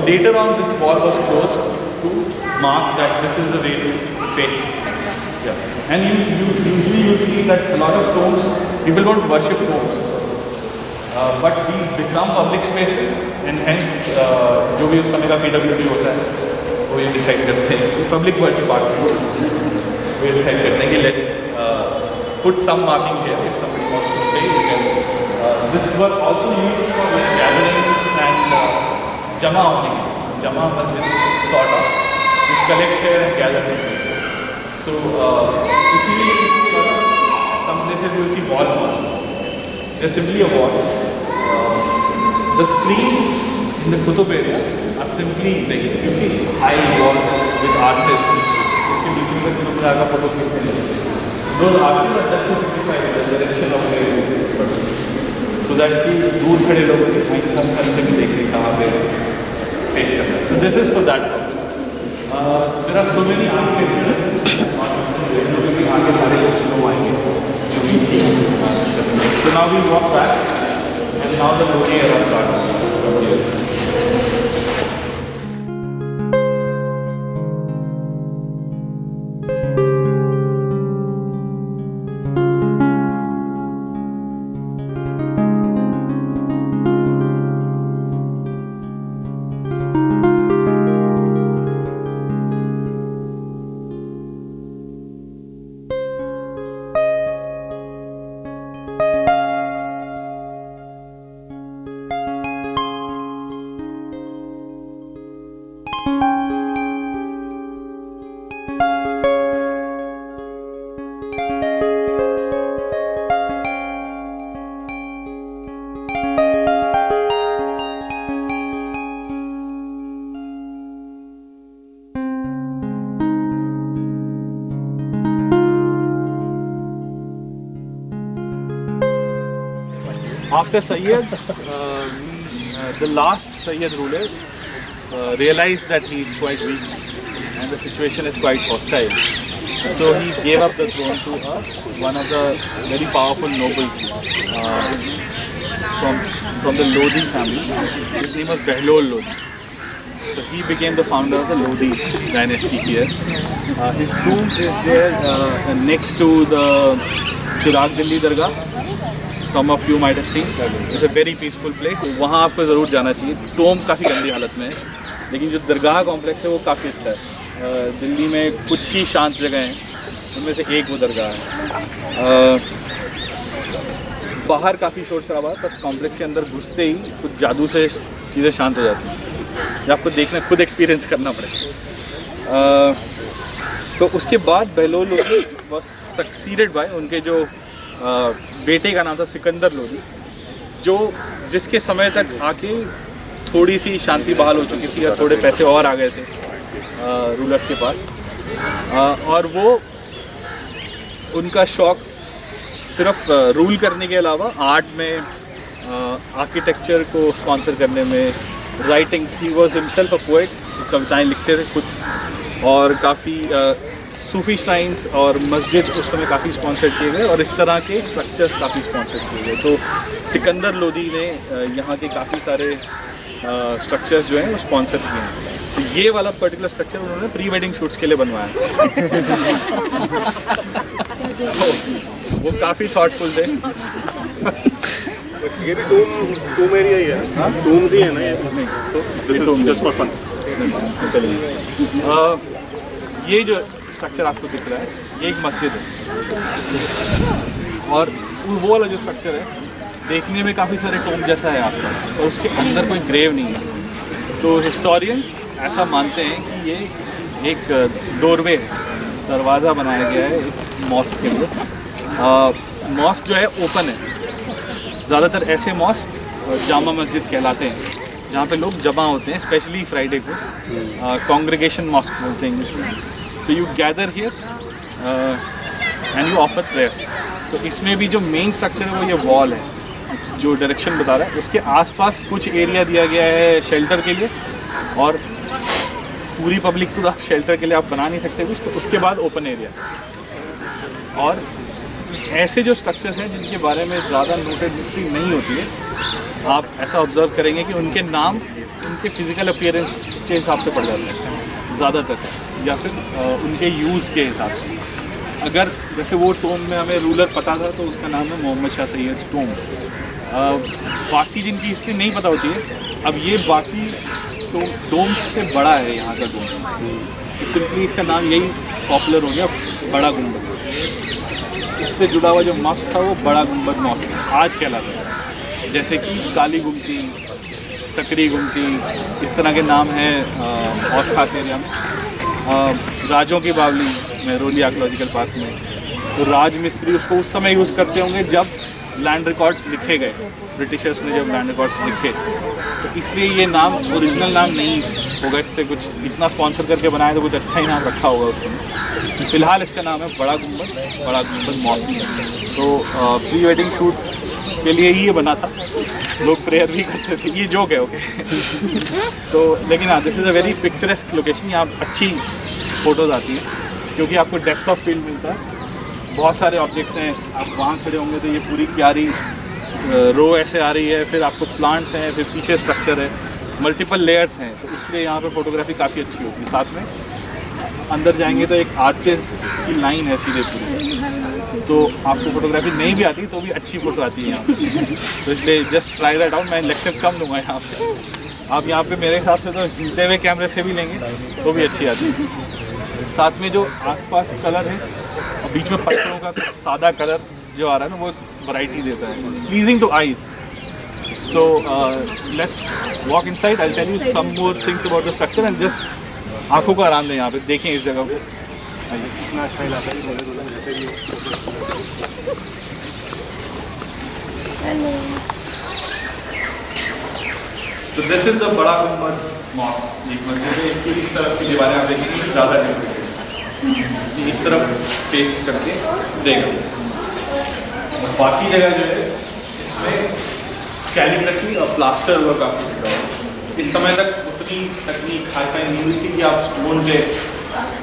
later on, this wall was closed to mark that this is the way to face. Yeah. And usually you see that a lot of tombs, people don't worship tombs. But these become public spaces, and hence जो भी उस समय का PWD होता है वो ये decide करते हैं, पब्लिक वर्क डिपार्टमेंट वो ये डिसाइड करते हैं कि let's put some marking here if somebody wants to play. You can. This were also used for gatherings and jama only. Jama masjids sort of. You collect here and gather here. So इसीलिए some places you will see wall mosques. They're simply a wall. The screens in the Qutub area are simply like, you see high walls with arches. इसके बीच में Qutub Minar का photo खींचते हैं. Those arches are just to signify the direction of the so that कि दूर खड़े लोगों के साइड हम अच्छे भी देख रहे कहाँ पे face करना है. So this is for that purpose. There are so many architectures. आगे सारे लोग आएंगे. So now we walk back, and now the Lodi era starts from here. After Sayyid, the last Sayyid ruler realized that he is quite weak and the situation is quite hostile. So he gave up the throne to one of the very powerful nobles from the Lodi family. His name was Behlol Lodi. So he became the founder of the Lodi dynasty here. His tomb is there next to the Chirag Dilli Dargah. Some of you might have seen. It's a very peaceful place. वहाँ आपको ज़रूर जाना चाहिए. Tomé काफ़ी गंदी हालत में है, लेकिन जो दरगाह कॉम्प्लेक्स है वो काफ़ी अच्छा है. दिल्ली में कुछ ही शांत जगह हैं, उनमें से एक वो दरगाह है. बाहर काफ़ी शोर शराबा है, पर कॉम्प्लेक्स के अंदर घुसते ही कुछ जादू से चीज़ें शांत हो जाती हैं. ये आपको देखना, खुद एक्सपीरियंस करना पड़ेगा. तो उसके बाद बेहलोल लोधी वॉज सक्सीडेड बाय उनके जो बेटे का नाम था सिकंदर लोधी, जिसके समय तक आके थोड़ी सी शांति बहाल हो चुकी थी और थोड़े पैसे और आ गए थे रूलर्स के पास. और वो उनका शौक सिर्फ रूल करने के अलावा आर्ट में, आर्किटेक्चर को स्पॉन्सर करने में, writing. He was himself a poet, कविताएँ लिखते थे खुद, और काफ़ी सूफी श्राइन्स और मस्जिद उस समय काफ़ी स्पॉन्सर किए गए और इस तरह के स्ट्रक्चर्स काफ़ी स्पॉन्सर किए गए. तो सिकंदर लोधी ने यहाँ के काफ़ी सारे स्ट्रक्चर्स जो हैं वो स्पॉन्सर किए हैं. तो ये वाला पर्टिकुलर स्ट्रक्चर उन्होंने प्री वेडिंग शूट्स के लिए बनवाया. वो काफ़ी थॉटफुल थे. ये भी टूम एरिया ही है, टूम्स ही है ना ये. This is just for fun. ये जो स्ट्रक्चर आपको दिख रहा है, ये एक मस्जिद है, और वो वाला जो स्ट्रक्चर है देखने में काफ़ी सारे टोम जैसा है आपका, और उसके अंदर कोई ग्रेव नहीं है. तो हिस्टोरियंस ऐसा मानते हैं कि ये एक डोरवे है, दरवाज़ा बनाया गया है इस मॉस्क के लिए. मॉस्क जो है ओपन है. ज़्यादातर ऐसे मॉस्क जामा मस्जिद कहलाते हैं जहाँ पे लोग जमा होते हैं, स्पेशली फ्राइडे को. कॉन्ग्रीगेशन मॉस्क बोलते हैं इंग्लिश में. So you gather here and you offer prayers. तो इसमें भी जो मेन स्ट्रक्चर है वो ये वॉल है जो डायरेक्शन बता रहा है. उसके आसपास कुछ एरिया दिया गया है शेल्टर के लिए, और पूरी पब्लिक को आप शेल्टर के लिए आप बना नहीं सकते कुछ. तो उसके बाद ओपन एरिया. और ऐसे जो स्ट्रक्चर्स हैं जिनके बारे में ज़्यादा नोटेड हिस्ट्री नहीं होती है, आप ऐसा ऑब्जर्व करेंगे कि उनके नाम उनके फिजिकल अपीयरेंस के हिसाब से पड़ जाते हैं ज़्यादातर, या फिर उनके यूज़ के हिसाब से. अगर जैसे वो टोम में हमें रूलर पता था तो उसका नाम है मोहम्मद शाह सैयद टोम. बाकी जिनकी हिस्ट्री नहीं पता होती है, अब ये बाकी डोम से बड़ा है यहाँ का डोम, तो सिंपली इसका नाम यही पॉपुलर हो गया, बड़ा गुंबद. इससे जुड़ा हुआ जो मॉस्क था वो बड़ा गुंबद मॉस्क आज कहलाता है. जैसे कि काली गुमती, सकरी गुमती, इस तरह के नाम हैं बहुत खास एरिया में. राजों की बावली मेहरौली आर्कियोलॉजिकल पार्क में, तो राज मिस्त्री उसको उस समय यूज़ करते होंगे जब लैंड रिकॉर्ड्स लिखे गए, ब्रिटिशर्स ने जब लैंड रिकॉर्ड्स लिखे, तो इसलिए ये नाम ओरिजिनल नाम नहीं होगा. इससे कुछ इतना स्पॉन्सर करके बनाया तो कुछ अच्छा ही नाम रखा होगा उस समय. फिलहाल इसका नाम है बड़ा गुंबद मॉस्क. तो प्री वेडिंग शूट के लिए ही ये बना था, लोग प्रेयर भी करते थे. ये जोक है, ओके. तो लेकिन हाँ, this is a very picturesque location. यहाँ अच्छी फ़ोटोज़ आती हैं क्योंकि आपको डेप्थ ऑफ फील्ड मिलता है. बहुत सारे ऑब्जेक्ट्स हैं, आप वहाँ खड़े होंगे तो ये पूरी क्यारी रो ऐसे आ रही है, फिर आपको प्लांट्स हैं, फिर पीछे स्ट्रक्चर है, मल्टीपल लेयर्स हैं. तो इसलिए यहाँ पे फोटोग्राफी काफ़ी अच्छी होती है. साथ में अंदर जाएंगे तो एक आर्चेस की लाइन है सीधे पूरी, तो आपको फोटोग्राफी नहीं भी आती तो भी अच्छी फ़ोटो आती है यहाँ पे. तो इसलिए जस्ट ट्राई दैट आउट. मैं लेक्चर कम लूँगा यहाँ पे. आप यहाँ पे मेरे हिसाब से तो हिलते हुए कैमरे से भी लेंगे तो भी अच्छी आती है. साथ में जो आसपास कलर है और बीच में पत्थरों का सादा कलर जो आ रहा है ना, वो एक वैरायटी देता है, प्लीजिंग टू आईज. तो let's walk inside. I will tell you some more things about the structure and just आंखों को आराम दें यहाँ पे. देखें इस जगह को. इतना अच्छा इलाका है. तो दिस इज द बड़ा गुंबद मॉस्क. एक मस्जिद है, इसकी इस तरफ की दीवारें आप देखेंगे तो ज़्यादा डिफरेंट है. इस तरफ फेस करके देगा. बाकी जगह जो है इसमें कैलीग्राफी और प्लास्टर वर्क आपको सिखाया। इस समय तक उतनी तकनीक हाई फाई नहीं हुई थी कि आप स्टोन पे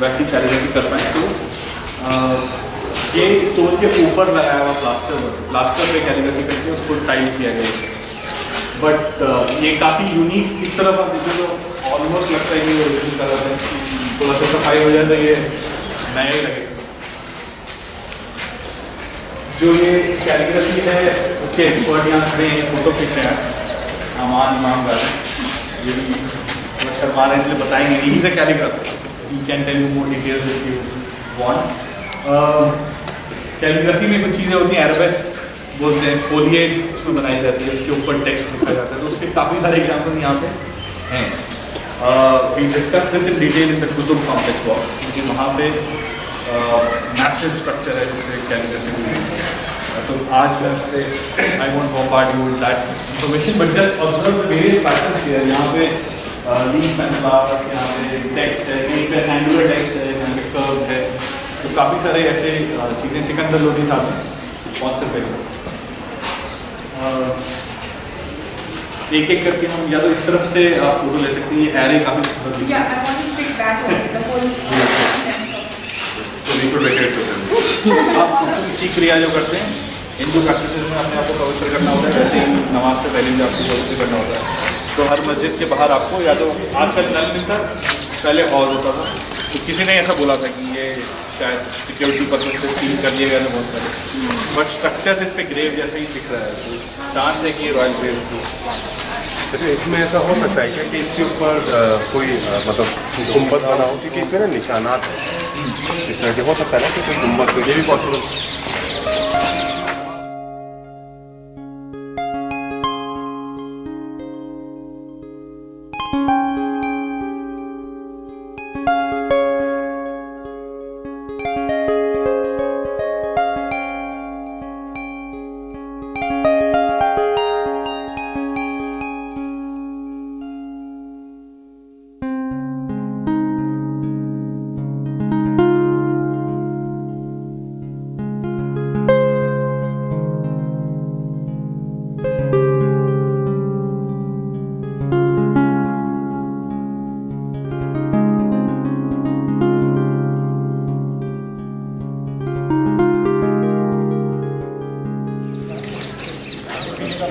वैसी कैलीग्राफी कर पाएँ। तो ये स्टोन के ऊपर लगाया हुआ प्लास्टर पे कैलीग्राफी करके उसको टाइप किया गया। बट ये काफ़ी यूनिक, इस तरफ आप देखिए तो ऑलमोस्ट लगता है कि ओरिजिनल कलर है। थोड़ा सा सफाई हो जाए तो ये नया ही लगेगा। जो ये कैलीग्राफी है उसके एक्सपर्ट यहाँ खड़े हैं, फोटो खींच रहे हैं, अमान इमाम गार, ये भी शर्मा रहे हैं इसलिए बताएंगे। He is a calligrapher, he can tell you more details if you want. Calligraphy में कुछ चीज़ें होती हैं, एराबिस्क बोलते हैं, फोलिएज उसमें बनाई जाती है, उसके ऊपर टेक्स्ट लिखा जाता है। तो उसके काफ़ी सारे एग्जाम्पल यहाँ पे हैं। We discuss this in detail in the Qutub complex walk, क्योंकि वहाँ पे मैसिव स्ट्रक्चर है जिससे कैलीग्राफी हुई है। तो आज मैं I want bombard you with that information, but just observe the various patterns here. यहाँ पे लीफ एंड फ्लावर्स, यहाँ पे टेक्स्ट है, कहीं पे एंगुलर टेक्स्ट है, यहाँ पे कर्व है। तो काफ़ी सारे ऐसे चीज़ें सिकंदर लोधी साहब हैं कौन से पे एक एक करके हम या तो इस तरफ से आप फोटो ले सकते हैं। ये एरे काफ़ी सुंदर दिखती है। Yeah, I want to pick that one, the whole. तो बिल्कुल वेकेट होते हैं। आप इसी क्रिया जो करते हैं हिंदू प्रैक्टिस में अपने आप को पवित्र करना होता है, वैसे ही नमाज से पहले भी आपको पवित्र करना होता है। तो हर मस्जिद के बाहर आपको या तो आजकल नल मिलता, पहले हॉल होता था। तो किसी ने ऐसा बोला था कि ये शायद सिक्योरिटी पर्पज से सील कर दिया गया था बहुत सारे, बट स्ट्रक्चर इस पर ग्रेव जैसा ही दिख रहा है। तो चांस है कि ये रॉयल ग्रेव हो। अच्छा, इसमें ऐसा हो सकता है क्या कि इसके ऊपर कोई मतलब गुम्बद बना हो, क्योंकि इसमें ना निशानात है, इस तरह के हो सकता है ना कि कोई गुम्बद, ये भी पॉसिबल।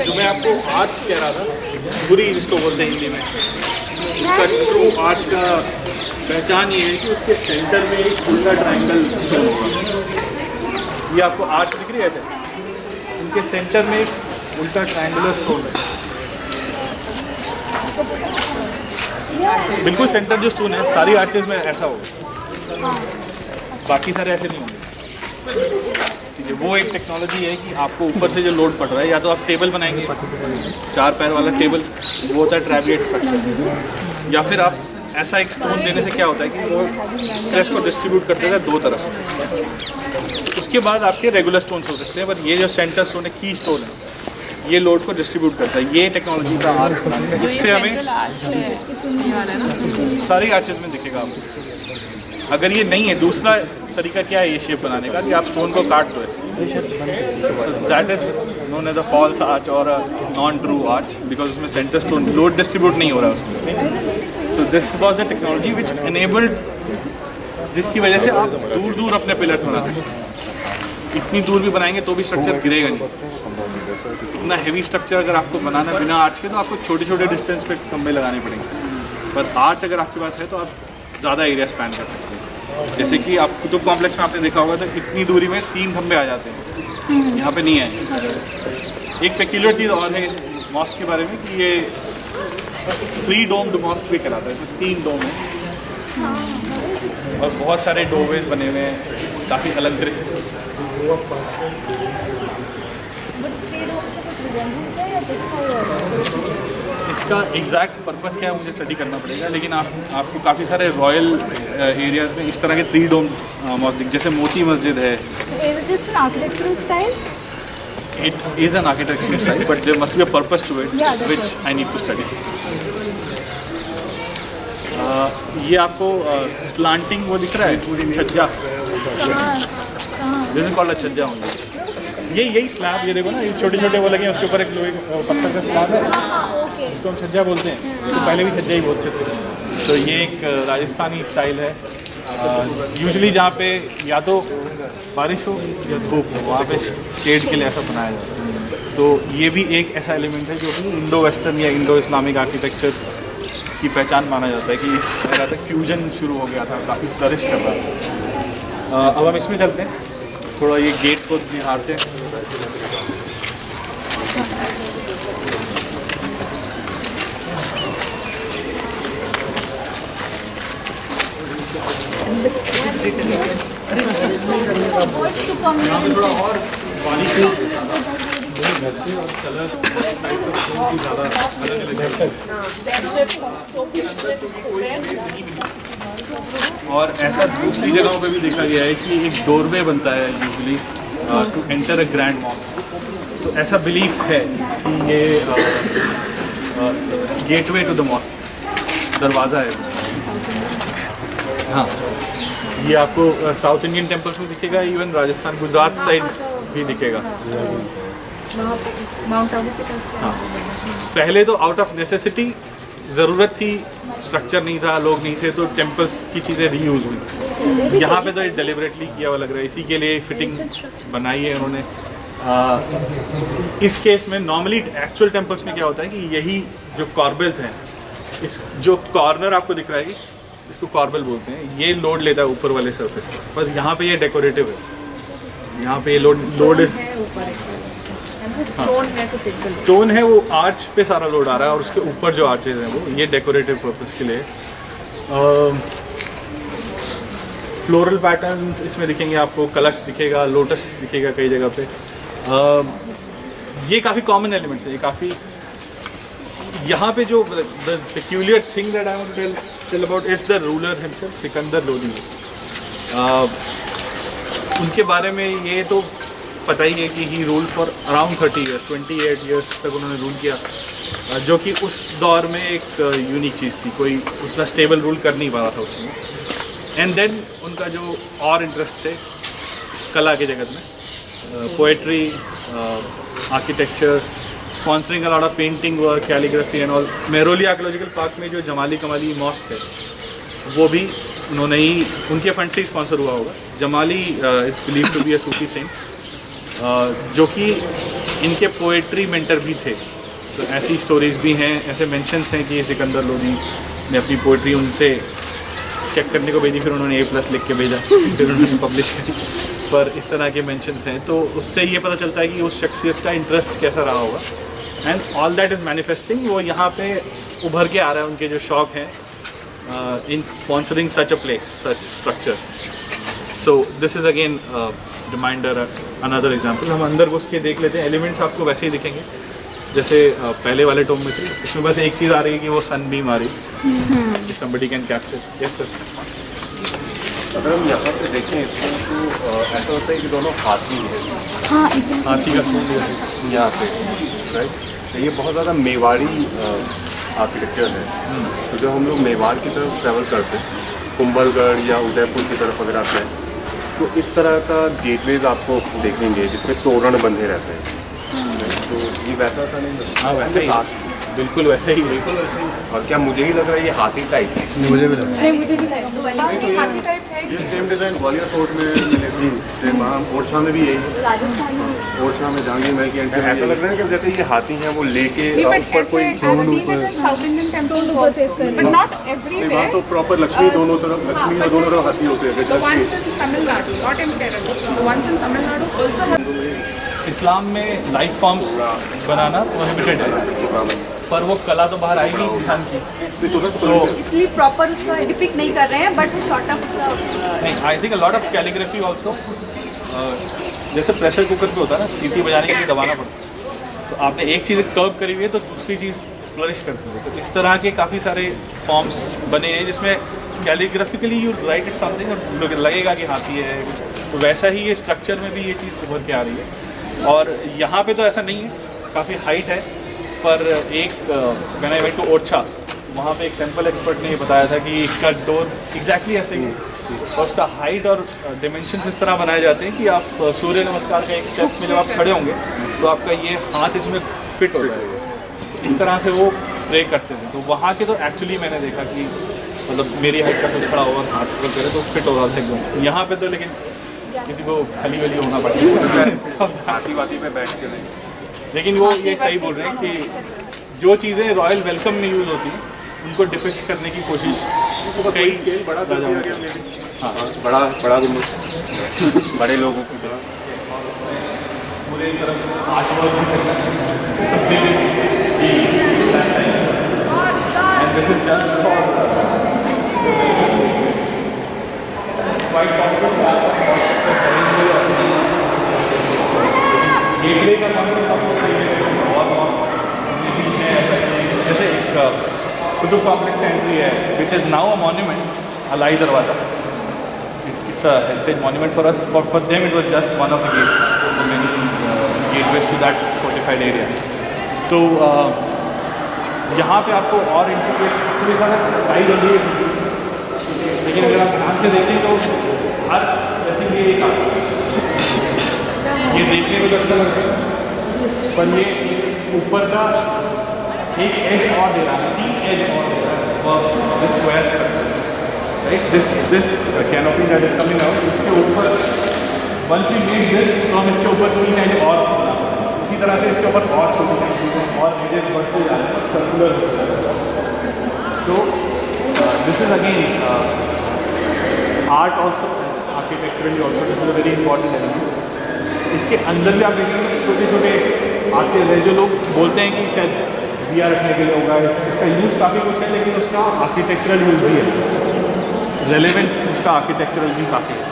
जो मैं आपको आर्च कह रहा था, बुरी इसको बोलते हैं हिंदी में, उसका ट्रू आर्च का पहचान ये है कि उसके सेंटर में एक उल्टा ट्रायंगल स्टोन होगा। ये आपको आर्च दिख रही है ऐसे, उनके सेंटर में एक उल्टा ट्रायंगुलर स्टोन है, बिल्कुल सेंटर जो स्टोन है। सारी आर्चेज में ऐसा होगा, बाकी सारे ऐसे नहीं होंगे। ठीक है, वो एक टेक्नोलॉजी है कि आपको ऊपर से जो लोड पड़ रहा है, या तो आप टेबल बनाएंगे 4 पैर वाला टेबल, वो होता है ट्रैबिएट स्ट्रक्चर, या फिर आप ऐसा एक स्टोन देने से क्या होता है कि वो स्ट्रेस को डिस्ट्रीब्यूट कर देता है 2 तरफ। उसके बाद आपके रेगुलर स्टोन्स हो सकते हैं, पर ये जो सेंटर स्टोन है, की स्टोन है, ये लोड को डिस्ट्रीब्यूट करता है। ये टेक्नोलॉजी का आर्च बनाने का, जिससे हमें सारी आर्चेज में दिखेगा आपको। अगर ये नहीं है, दूसरा तरीका क्या है ये शेप बनाने का कि आप स्टोन को काट दो ऐसे, that is known as a false arch or a non true arch, because उसमें सेंटर स्टोन लोड डिस्ट्रीब्यूट नहीं हो रहा है उसमें। So this was the technology which enabled, जिसकी वजह से आप दूर दूर अपने पिलर्स बनाते हैं। इतनी दूर भी बनाएंगे तो भी स्ट्रक्चर गिरेगा नहीं। इतना हेवी स्ट्रक्चर अगर आपको बनाना बिना आर्च के, तो आपको छोटे छोटे डिस्टेंस पे खंभे लगाने पड़ेंगे, पर आर्च अगर आपके पास है तो आप ज़्यादा एरिया स्पैन कर सकते हैं। जैसे कि आप कुतुब कॉम्प्लेक्स में आपने देखा होगा तो इतनी दूरी में 3 खंभे आ जाते हैं, यहाँ पे नहीं है। एक पेक्यूलर चीज़ और है इस मॉस्क के बारे में कि ये 3 डोम्ड मॉस्क भी कहलाता है, इसमें 3 डोम है और बहुत सारे डोरवेज बने हुए हैं, काफ़ी अलंकृत। इसका एग्जैक्ट पर्पस क्या है मुझे स्टडी करना पड़ेगा, लेकिन आपको काफ़ी सारे रॉयल एरियाज में इस तरह के 3 डोम मस्जिद, जैसे मोती मस्जिद है। Is it just an architectural style? It is an architectural style, but there must be a purpose to it, Yeah, that's which I need to study. ये आपको स्लांटिंग वो दिख रहा है, छज्जा। कहाँ? This is called a छज्जा only. यही स्लैब, ये देखो ना, ये छोटे छोटे वो लगे हैं, उसके ऊपर एक लोहे पत्थर का स्लैब है, इसको हम छज्जा बोलते हैं, तो पहले भी छज्जा ही बोलते थे। तो ये एक राजस्थानी स्टाइल है। यूजुअली जहाँ पे या तो बारिश हो या धूप हो, वहाँ पे शेड के लिए ऐसा बनाया जाता है। तो ये भी एक ऐसा एलिमेंट है जो कि इंडो वेस्टर्न या इंडो इस्लामिक आर्किटेक्चर की पहचान माना जाता है कि इस एरा तक फ्यूजन शुरू हो गया था, काफ़ी फ्लरिश कर रहा था। अब हम इसमें चलते हैं, थोड़ा ये गेट को निहारते हैं। और ऐसा दूसरी जगहों पे भी देखा गया है कि एक डोरवे बनता है usually to enter a grand mask. तो ऐसा बिलीफ है कि ये गेटवे टू द मॉस्क, दरवाज़ा है उसका। हाँ, ये आपको साउथ इंडियन टेम्पल्स में दिखेगा, इवन राजस्थान गुजरात साइड भी दिखेगा। माउंट आबू के पास। हाँ, पहले तो आउट ऑफ नेसेसिटी, ज़रूरत थी, स्ट्रक्चर नहीं था, लोग नहीं थे, तो टेम्पल्स की चीज़ें रीयूज हुई। यहाँ पे तो ये डेलिबरेटली किया हुआ लग रहा है, इसी के लिए फिटिंग बनाई है उन्होंने। इस केस में नॉर्मली एक्चुअल टेम्पल्स में क्या होता है कि यही जो कॉर्बल्स हैं, इस जो कॉर्नर आपको दिख रहा है, इसको कॉर्बल बोलते हैं, ये लोड लेता है ऊपर वाले सरफेस पर। बस यहाँ पे ये डेकोरेटिव है, यहाँ पे ये लोड स्टोन है, वो आर्च पे सारा लोड आ रहा है, और उसके ऊपर जो आर्चेज हैं वो ये डेकोरेटिव पर्पस के लिए। फ्लोरल पैटर्न्स इसमें दिखेंगे आपको, कलश दिखेगा, लोटस दिखेगा कई जगह पे। ये काफ़ी कॉमन एलिमेंट्स है, ये काफ़ी। यहाँ पे जो the peculiar thing that I want to tell about is the ruler himself, Sikandar Lodi. उनके बारे में ये तो पता ही है कि he rule for around 30 years, 28 years तक उन्होंने रूल किया, जो कि उस दौर में एक यूनिक चीज़ थी, कोई उतना स्टेबल रूल कर नहीं पा रहा था उसमें। एंड देन उनका जो और इंटरेस्ट थे कला के जगत में, poetry, architecture, sponsoring a lot of painting work, calligraphy and all. Mehrauli archaeological park में जो जमाली कमाली मॉस्क है, वो भी उन्होंने ही, उनके फंड से ही स्पॉन्सर हुआ होगा। Jamali is believed to be a Sufi saint, जो कि इनके पोएट्री मेंटर भी थे। तो ऐसी स्टोरीज भी हैं, ऐसे मेंशंस हैं कि सिकंदर लोदी ने अपनी पोएट्री उनसे चेक करने को भेजी, फिर उन्होंने A+ लिख के भेजा, फिर उन्होंने पब्लिश करी। पर इस तरह के मेंशंस हैं, तो उससे ये पता चलता है कि उस शख्सियत का इंटरेस्ट कैसा रहा होगा। And all that is manifesting, वो यहाँ पे उभर के आ रहा है, उनके जो शौक हैं in sponsoring such a place, such structures. So this is again reminder, another example. हम अंदर घुस के देख लेते हैं। एलिमेंट्स आपको वैसे ही दिखेंगे जैसे पहले वाले टोम में थे। इसमें बस एक चीज़ आ रही है कि वो सन बीम आ रही है, somebody can capture. Yes sir. अगर हम यहाँ से देखें तो ऐसा होता है कि दोनों हाथी हैं। हाँ, हाथी का सूंड है यहाँ से, राइट। तो ये बहुत ज़्यादा मेवाड़ी आर्किटेक्चर है। तो जब हम लोग मेवाड़ की तरफ ट्रैवल करते हैं, कुंभलगढ़ या उदयपुर की तरफ अगर आते हैं, तो इस तरह का गेटवेज आपको देखेंगे जिसमें तोरण बंधे रहते हैं। तो ये वैसा सा नहीं लगता? हाँ, वैसे ही, बिल्कुल वैसे ही, बिल्कुल वैसे ही। और क्या मुझे ही लग रहा है ये हाथी टाइप है? मुझे भी लगा हाथी टाइप है। ये सेम डिज़ाइन ग्वालियर फोर्ट में मिले थे, वहाँ ओरछा में भी यही, ओरछा में जहांगीर महल की एंट्री में ऐसा लग रहा है कि जैसे ये हाथी हैं वो लेके ऊपर कोई south Indian temples but not everywhere. वहाँ तो प्रॉपर लक्ष्मी दोनों तरफ, लक्ष्मी और दोनों तरफ हाथी होते हैं। The ones in Tamil Nadu, not in Kerala. The ones in Tamil Nadu also have. इस्लाम में लाइफ फॉर्म्स बनाना प्रोहिबिटेड है, पर वो कला तो बाहर आएगी इंसान की। तो इसलिए प्रॉपर उसको डिपिक्ट नहीं कर रहे हैं, बट वो शॉर्ट ऑफ नहीं, I think a lot of calligraphy also. जैसे प्रेशर कुकर पे होता है ना, सीटी बजाने के लिए दबाना पड़ता है, तो आपने एक चीज़ कर्व करी हुई है तो दूसरी चीज़ फ्लरिश करती है। तो इस तरह के काफ़ी सारे फॉर्म्स बने हैं जिसमें कैलीग्राफिकली यू राइट इट समथिंग और लगेगा कि हाथी है कुछ। तो वैसा ही ये स्ट्रक्चर में भी ये चीज़ उभर के आ रही है। और यहाँ पे तो ऐसा नहीं है, काफ़ी हाइट है। पर एक when I went to Orchha, वहाँ पे एक टेम्पल एक्सपर्ट ने ये बताया था कि इसका डोर एग्जैक्टली ऐसे ही और उसका हाइट और डिमेंशंस इस तरह बनाए जाते हैं कि आप सूर्य नमस्कार का एक स्टेप में जब आप खड़े होंगे तो आपका ये हाथ इसमें फिट हो जाएगा। इस तरह से वो प्रे करते थे। तो वहाँ के तो एक्चुअली मैंने देखा कि मतलब मेरी हाइट का कुछ खड़ा हुआ हाथ पकड़ करे तो फिट हो रहा था एकदम। यहाँ पे तो लेकिन किसी को खली वली होना पड़ेगा हाथी वाथी पे बैठ के नहीं। लेकिन वो ये सही बोल रहे हैं कि जो चीज़ें रॉयल वेलकम में यूज़ होती हैं उनको डिपिक्ट करने की कोशिश कई स्केल बड़ा कर दिया गया maybe। हाँ बड़ा गुम्बद बड़े लोगों को पूरे तरफ आर्टवर्क भी करना है तब्दीली की and this is just for quite possible gateway का कॉन्सेप्ट आपको और जैसे एक कुतुब कॉम्प्लेक्स एंट्री है which is now a monument Alai Darwaza it's a heritage monument for us. For them it was just one of the gates, the many gateways to that fortified area. तो यहाँ पे आपको और इंटीग्रेट थोड़ी सा गाइड हो रही है, लेकिन अगर आप ध्यान से देखें तो हर जैसे ये देखने में तो अच्छा लगता है पर ये ऊपर का एक एज और दे रहा है, 3 एज और दे रहा है और this square right this canopy that is coming out इसके ऊपर once we made this तो हम इसके ऊपर 3 एज और इसी तरह से इसके ऊपर और छोटी और एजेस बढ़ते जा रहे हैं सर्कुलर तो this is again art also architecturally also this is a very important element. इसके अंदर भी आप देखेंगे छोटे छोटे आर्चेज है जो लोग बोलते हैं कि शायद दिया रखने के लिए होगा, इसका यूज़ काफ़ी कुछ है लेकिन उसका आर्किटेक्चरल यूज़ भी है, रेलेवेंस उसका आर्किटेक्चरल भी काफ़ी है।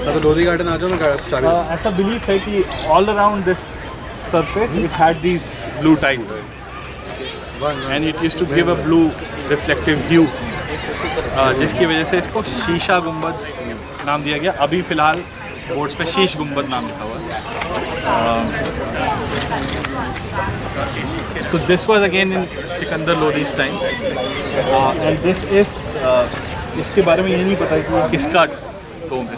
तो लोधी गार्डन आ जाओ मैं चाबी ऐसा बिलीफ है कि all around this surface it had these blue tiles and it used to give a blue reflective view जिसकी वजह से इसको शीशा गुंबद नाम दिया गया। अभी फ़िलहाल बोर्ड्स पे शीश गुंबद नाम लिखा हुआ है। So this was again in Sikandar Lodi's time and this is इसके बारे में ये नहीं पता कि किसका टोम है,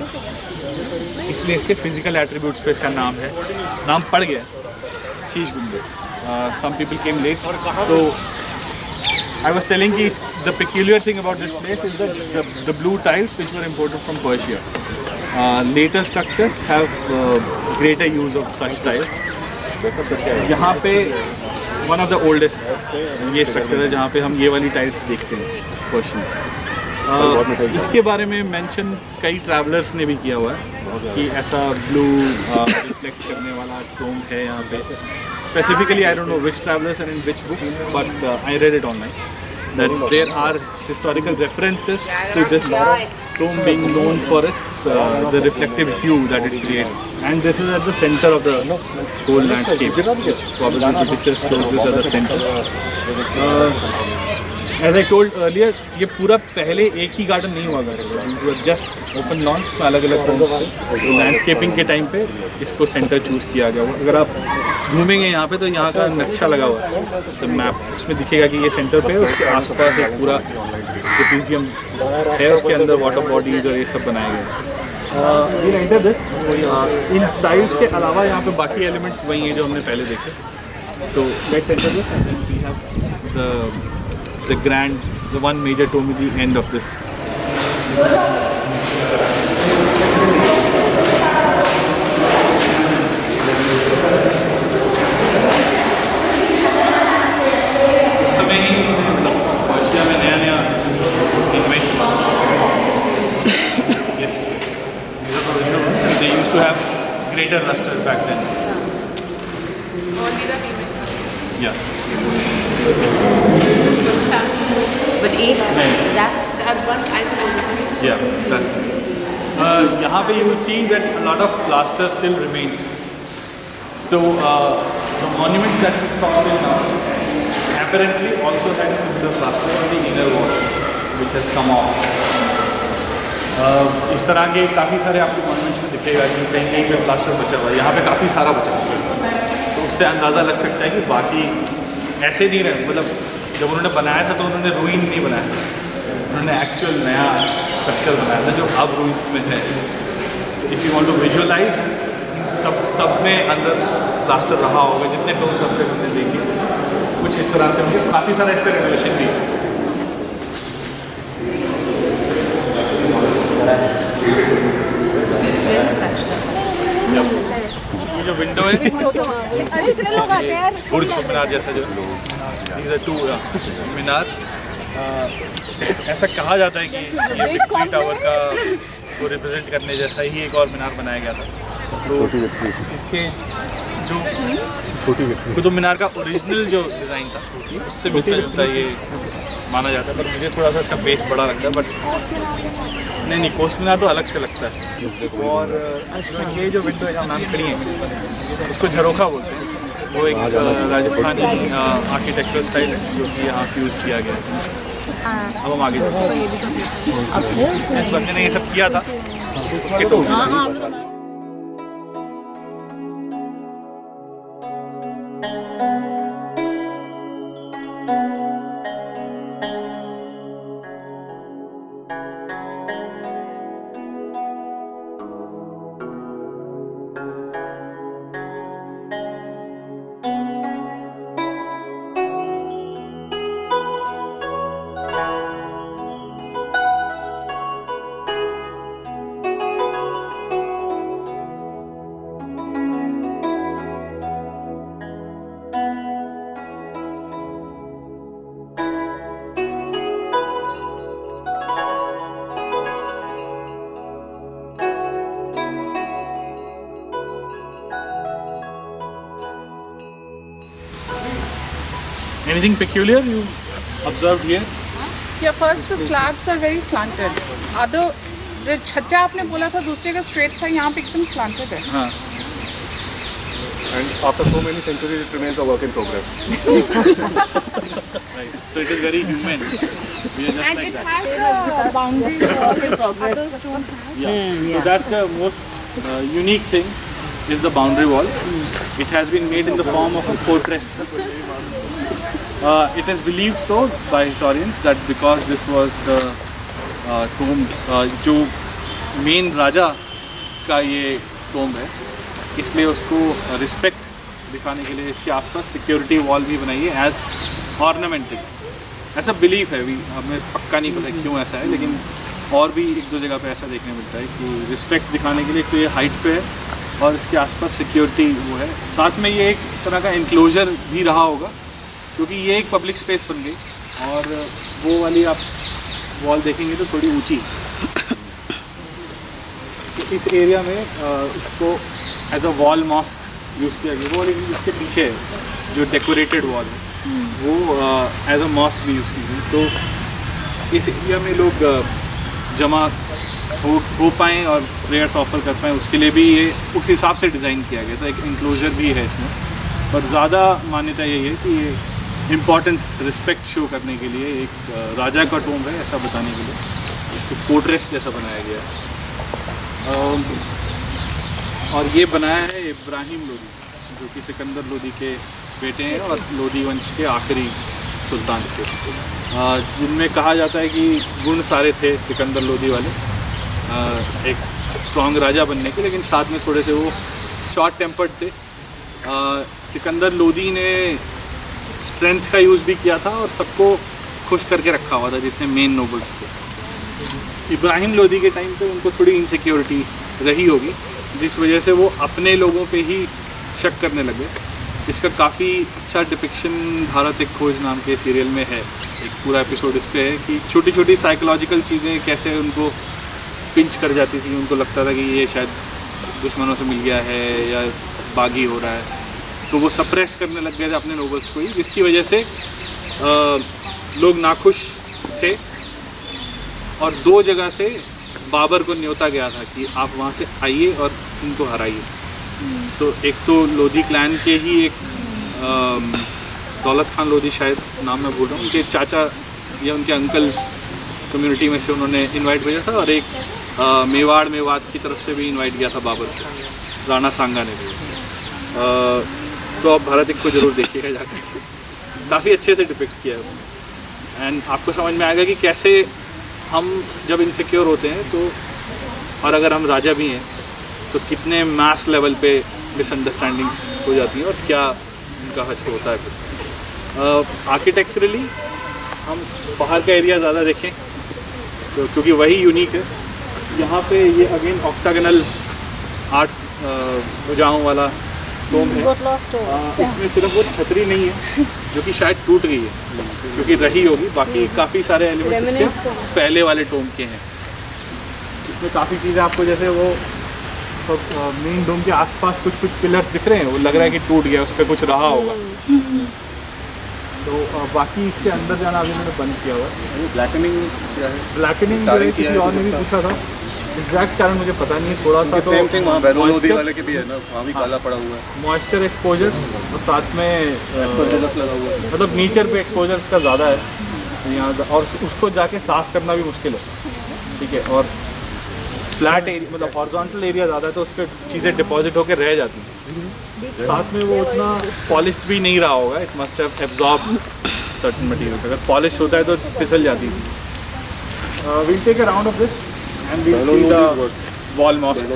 इसलिए इसके फिजिकल एट्रीब्यूट्स पे इसका नाम है, नाम पड़ गया शीश गुंबद। सम पीपल केम लेट तो आई वाज टेलिंग कि the peculiar thing about this place is that the blue tiles which were imported from Persia. Later structures have greater use of such tiles. यहाँ पे one of the oldest ये structure है जहाँ पे हम ये वाली टाइल्स देखते हैं पर्शियन। इसके बारे में मेंशन कई ट्रैवलर्स ने भी किया हुआ है कि ऐसा ब्लू रिफ्लेक्ट करने वाला टोम है यहाँ पे। Specifically, I don't know which travelers and in which books, but I read it online that there are historical references to this tomb being known for its the reflective hue that it creates, and this is at the center of the whole landscape, which probably Britishers chose this as the center. As I told earlier, ये पूरा पहले एक ही garden नहीं हुआ करता, these were just open lawns में अलग अलग टोम्स थे। तो लैंडस्केपिंग के टाइम पे इसको सेंटर चूज़ किया गया हुआ। अगर आप घूमेंगे यहाँ पे तो यहाँ का नक्शा लगा हुआ है, तो मैप उसमें दिखेगा कि ये सेंटर पे है, उसके आसपास एक पूरा म्यूजियम है, उसके अंदर वाटर बॉडीज और ये सब बनाए गए। इन टाइल्स के अलावा यहाँ पे बाकी एलिमेंट्स वही हैं जो हमने पहले देखे। तो let's enter this and we have the one major tomb at the end of this. उस समय ही पर्शिया में नया इन्वेंट हुआ। Yes, these are the original ones and they used to have greater luster back then. Yeah. but 8, that one I suppose is Yeah, that's यहाँ पे you will see that a lot of plaster still remains. So the monument that we saw till now apparently also had similar plaster on the inner wall, which has come off. इस तरह के काफ़ी सारे आपको monuments में दिखेगा कि कहीं कहीं पे प्लास्टर बचा हुआ है, यहाँ पे काफ़ी सारा बचा हुआ है, तो उससे अंदाज़ा लग सकता है कि बाकी ऐसे नहीं रहे। मतलब जब उन्होंने बनाया था तो उन्होंने रूइन नहीं बनाया था, उन्होंने एक्चुअल नया स्ट्रक्चर बनाया था जो अब रूइंस में है। If you want to visualize, सब में अंदर प्लास्टर रहा होगा, जितने टोन्स अपने हमने देखे कुछ इस तरह से होंगे। काफ़ी सारा इस पर रेनोवेशन भी है। ये जो विंडो है, अरे इतने लोग आते हैं यार। बुर्ज मीनार जैसा जो टू मीनार, ऐसा कहा जाता है कि ये विक्ट्री टावर का को रिप्रेजेंट करने जैसा ही एक और मीनार बनाया गया था। तो इसके जो कुतुब मीनार का ओरिजिनल जो डिज़ाइन था उससे मिलता जुलता ये माना जाता है, पर मुझे थोड़ा सा इसका बेस बड़ा लगता है। बट नहीं, कोस्ट मीनार तो अलग से लगता है। और ये जो विंडो है जहाँ मैम खड़ी है उसको झरोखा बोलते हैं। वो एक राजस्थानी आर्किटेक्चरल स्टाइल है जो कि यहाँ यूज़ किया गया है। अब हम आगे चलते हैं। इस बंदे ने ये सब किया था उसके टोपी। Anything peculiar you observed here? Yeah, first the slabs are very slanted. Other जो छज्जा आपने बोला था दूसरे का straight था, यहाँ पे एकदम slanted है. हाँ. And after so many centuries, it remains a work in progress. Right. So it is very human. We are just And like it that. has a boundary wall which others don't have. Yeah. So that's the most unique thing is the boundary wall. It has been made in the form of a fortress. It is believed so by historians that because this was the tomb, जो main राजा का ये tomb है, इसलिए उसको respect दिखाने के लिए इसके आसपास सिक्योरिटी वॉल भी बनाई है एज ऑर्नामेंटेड। ऐसा बिलीफ है, भी हमें पक्का नहीं पता क्यों ऐसा है, लेकिन और भी एक दो जगह पे ऐसा देखने मिलता है कि रिस्पेक्ट दिखाने के लिए तो ये हाइट पे है और इसके आसपास सिक्योरिटी वो है। साथ में ये एक तरह का इंक्लोजर भी रहा होगा क्योंकि ये एक पब्लिक स्पेस बन गई और वो वाली आप वॉल देखेंगे तो थोड़ी ऊंची। तो इस एरिया में उसको as a wall mosque use किया गया। वो इसके पीछे जो डेकोरेटेड वॉल है वो एज अ मॉस्क भी यूज़ की गई। तो इस एरिया में लोग जमा हो पाएँ और प्रेयर्स ऑफर कर पाएँ, उसके लिए भी ये उस हिसाब से डिज़ाइन किया गया। तो एक इंक्लोजर भी है इसमें, पर ज़्यादा मान्यता यही है कि ये इम्पॉर्टेंस रिस्पेक्ट शो करने के लिए एक राजा का टोम्ब है ऐसा बताने के लिए इसको फोर्ट्रेस जैसा बनाया गया है। और ये बनाया है इब्राहिम लोदी, जो कि सिकंदर लोदी के बेटे हैं और लोदी वंश के आखिरी सुल्तान थे, जिनमें कहा जाता है कि गुण सारे थे सिकंदर लोदी वाले, एक स्ट्रॉन्ग राजा बनने के, लेकिन साथ में थोड़े से वो शॉर्ट टेम्पर्ड थे। सिकंदर लोदी ने स्ट्रेंथ का यूज़ भी किया था और सबको खुश करके रखा हुआ था जितने मेन नोबल्स थे। इब्राहिम लोदी के टाइम पे उनको थोड़ी इनसिक्योरिटी रही होगी, जिस वजह से वो अपने लोगों पे ही शक करने लगे। इसका काफ़ी अच्छा डिपिक्शन भारत एक खोज नाम के सीरियल में है, एक पूरा एपिसोड इस पे है कि छोटी छोटी साइकोलॉजिकल चीज़ें कैसे उनको पिंच कर जाती थी। उनको लगता था कि ये शायद दुश्मनों से मिल गया है या बागी हो रहा है, तो वो सप्रेस करने लग गए थे अपने नोबल्स को ही, जिसकी वजह से लोग नाखुश थे और 2 जगह से बाबर को न्योता गया था कि आप वहाँ से आइए और इनको हराइए। तो एक तो लोधी क्लैन के ही एक दौलत खान लोधी, शायद नाम मैं भूल रहा हूँ, उनके चाचा या उनके अंकल कम्युनिटी में से उन्होंने इनवाइट भेजा था, और एक मेवात की तरफ से भी इनवाइट किया था बाबर को, राणा सांगा ने भेजा। तो आप भारत एक को ज़रूर देखिएगा जाकर, काफ़ी अच्छे से डिपिक्ट किया है उसने। एंड आपको समझ में आएगा कि कैसे हम जब इनसिक्योर होते हैं तो, और अगर हम राजा भी हैं तो कितने मैस लेवल पे मिसअंडरस्टैंडिंग्स हो जाती हैं और क्या उनका हश्र होता है फिर। आर्किटेक्चरली हम बाहर का एरिया ज़्यादा देखें तो, क्योंकि वही यूनिक है। यहाँ पे ये अगेन ऑक्टागनल 8 भुजाओं वाला डोम है। इसमें सिर्फ वो छतरी नहीं है जो कि शायद टूट गई है, क्योंकि रही होगी, बाकी काफ़ी सारे एलिमेंट्स इसके पहले वाले डोम के हैं। इसमें काफ़ी चीज़ें आपको, जैसे वो मेन डोम के आसपास कुछ पिलर्स दिख रहे हैं, वो लग रहा है कि टूट गया, उस पर कुछ रहा होगा। तो बाकी इसके अंदर जाना अभी मैंने बंद किया हुआ है। ब्लैकनिंग क्या है? ब्लैकनिंग जो है किसी और ने भी पूछा था, एग्जैक्ट कारण मुझे पता नहीं है, थोड़ा सा तो सेम थिंग वहाँ बैरोल लोधी वाले के भी है ना, वहाँ भी काला पड़ा हुआ है। मॉइस्चर एक्सपोजर और साथ में लगा हुआ है। मतलब नीचर पे एक्सपोजर इसका ज़्यादा है यहाँ, और उसको जाके साफ़ करना भी मुश्किल है, ठीक है। और फ्लैट एरिया, मतलब हॉरिजॉन्टल एरिया ज़्यादा है, तो उस पर चीज़ें डिपॉजिट होकर रह जाती हैं। साथ में वो उतना पॉलिश्ड भी नहीं रहा होगा, it must have absorb certain materials. अगर पॉलिश होता है तो फिसल जाती है। We'll take a round of this and we'll see the wall mosque.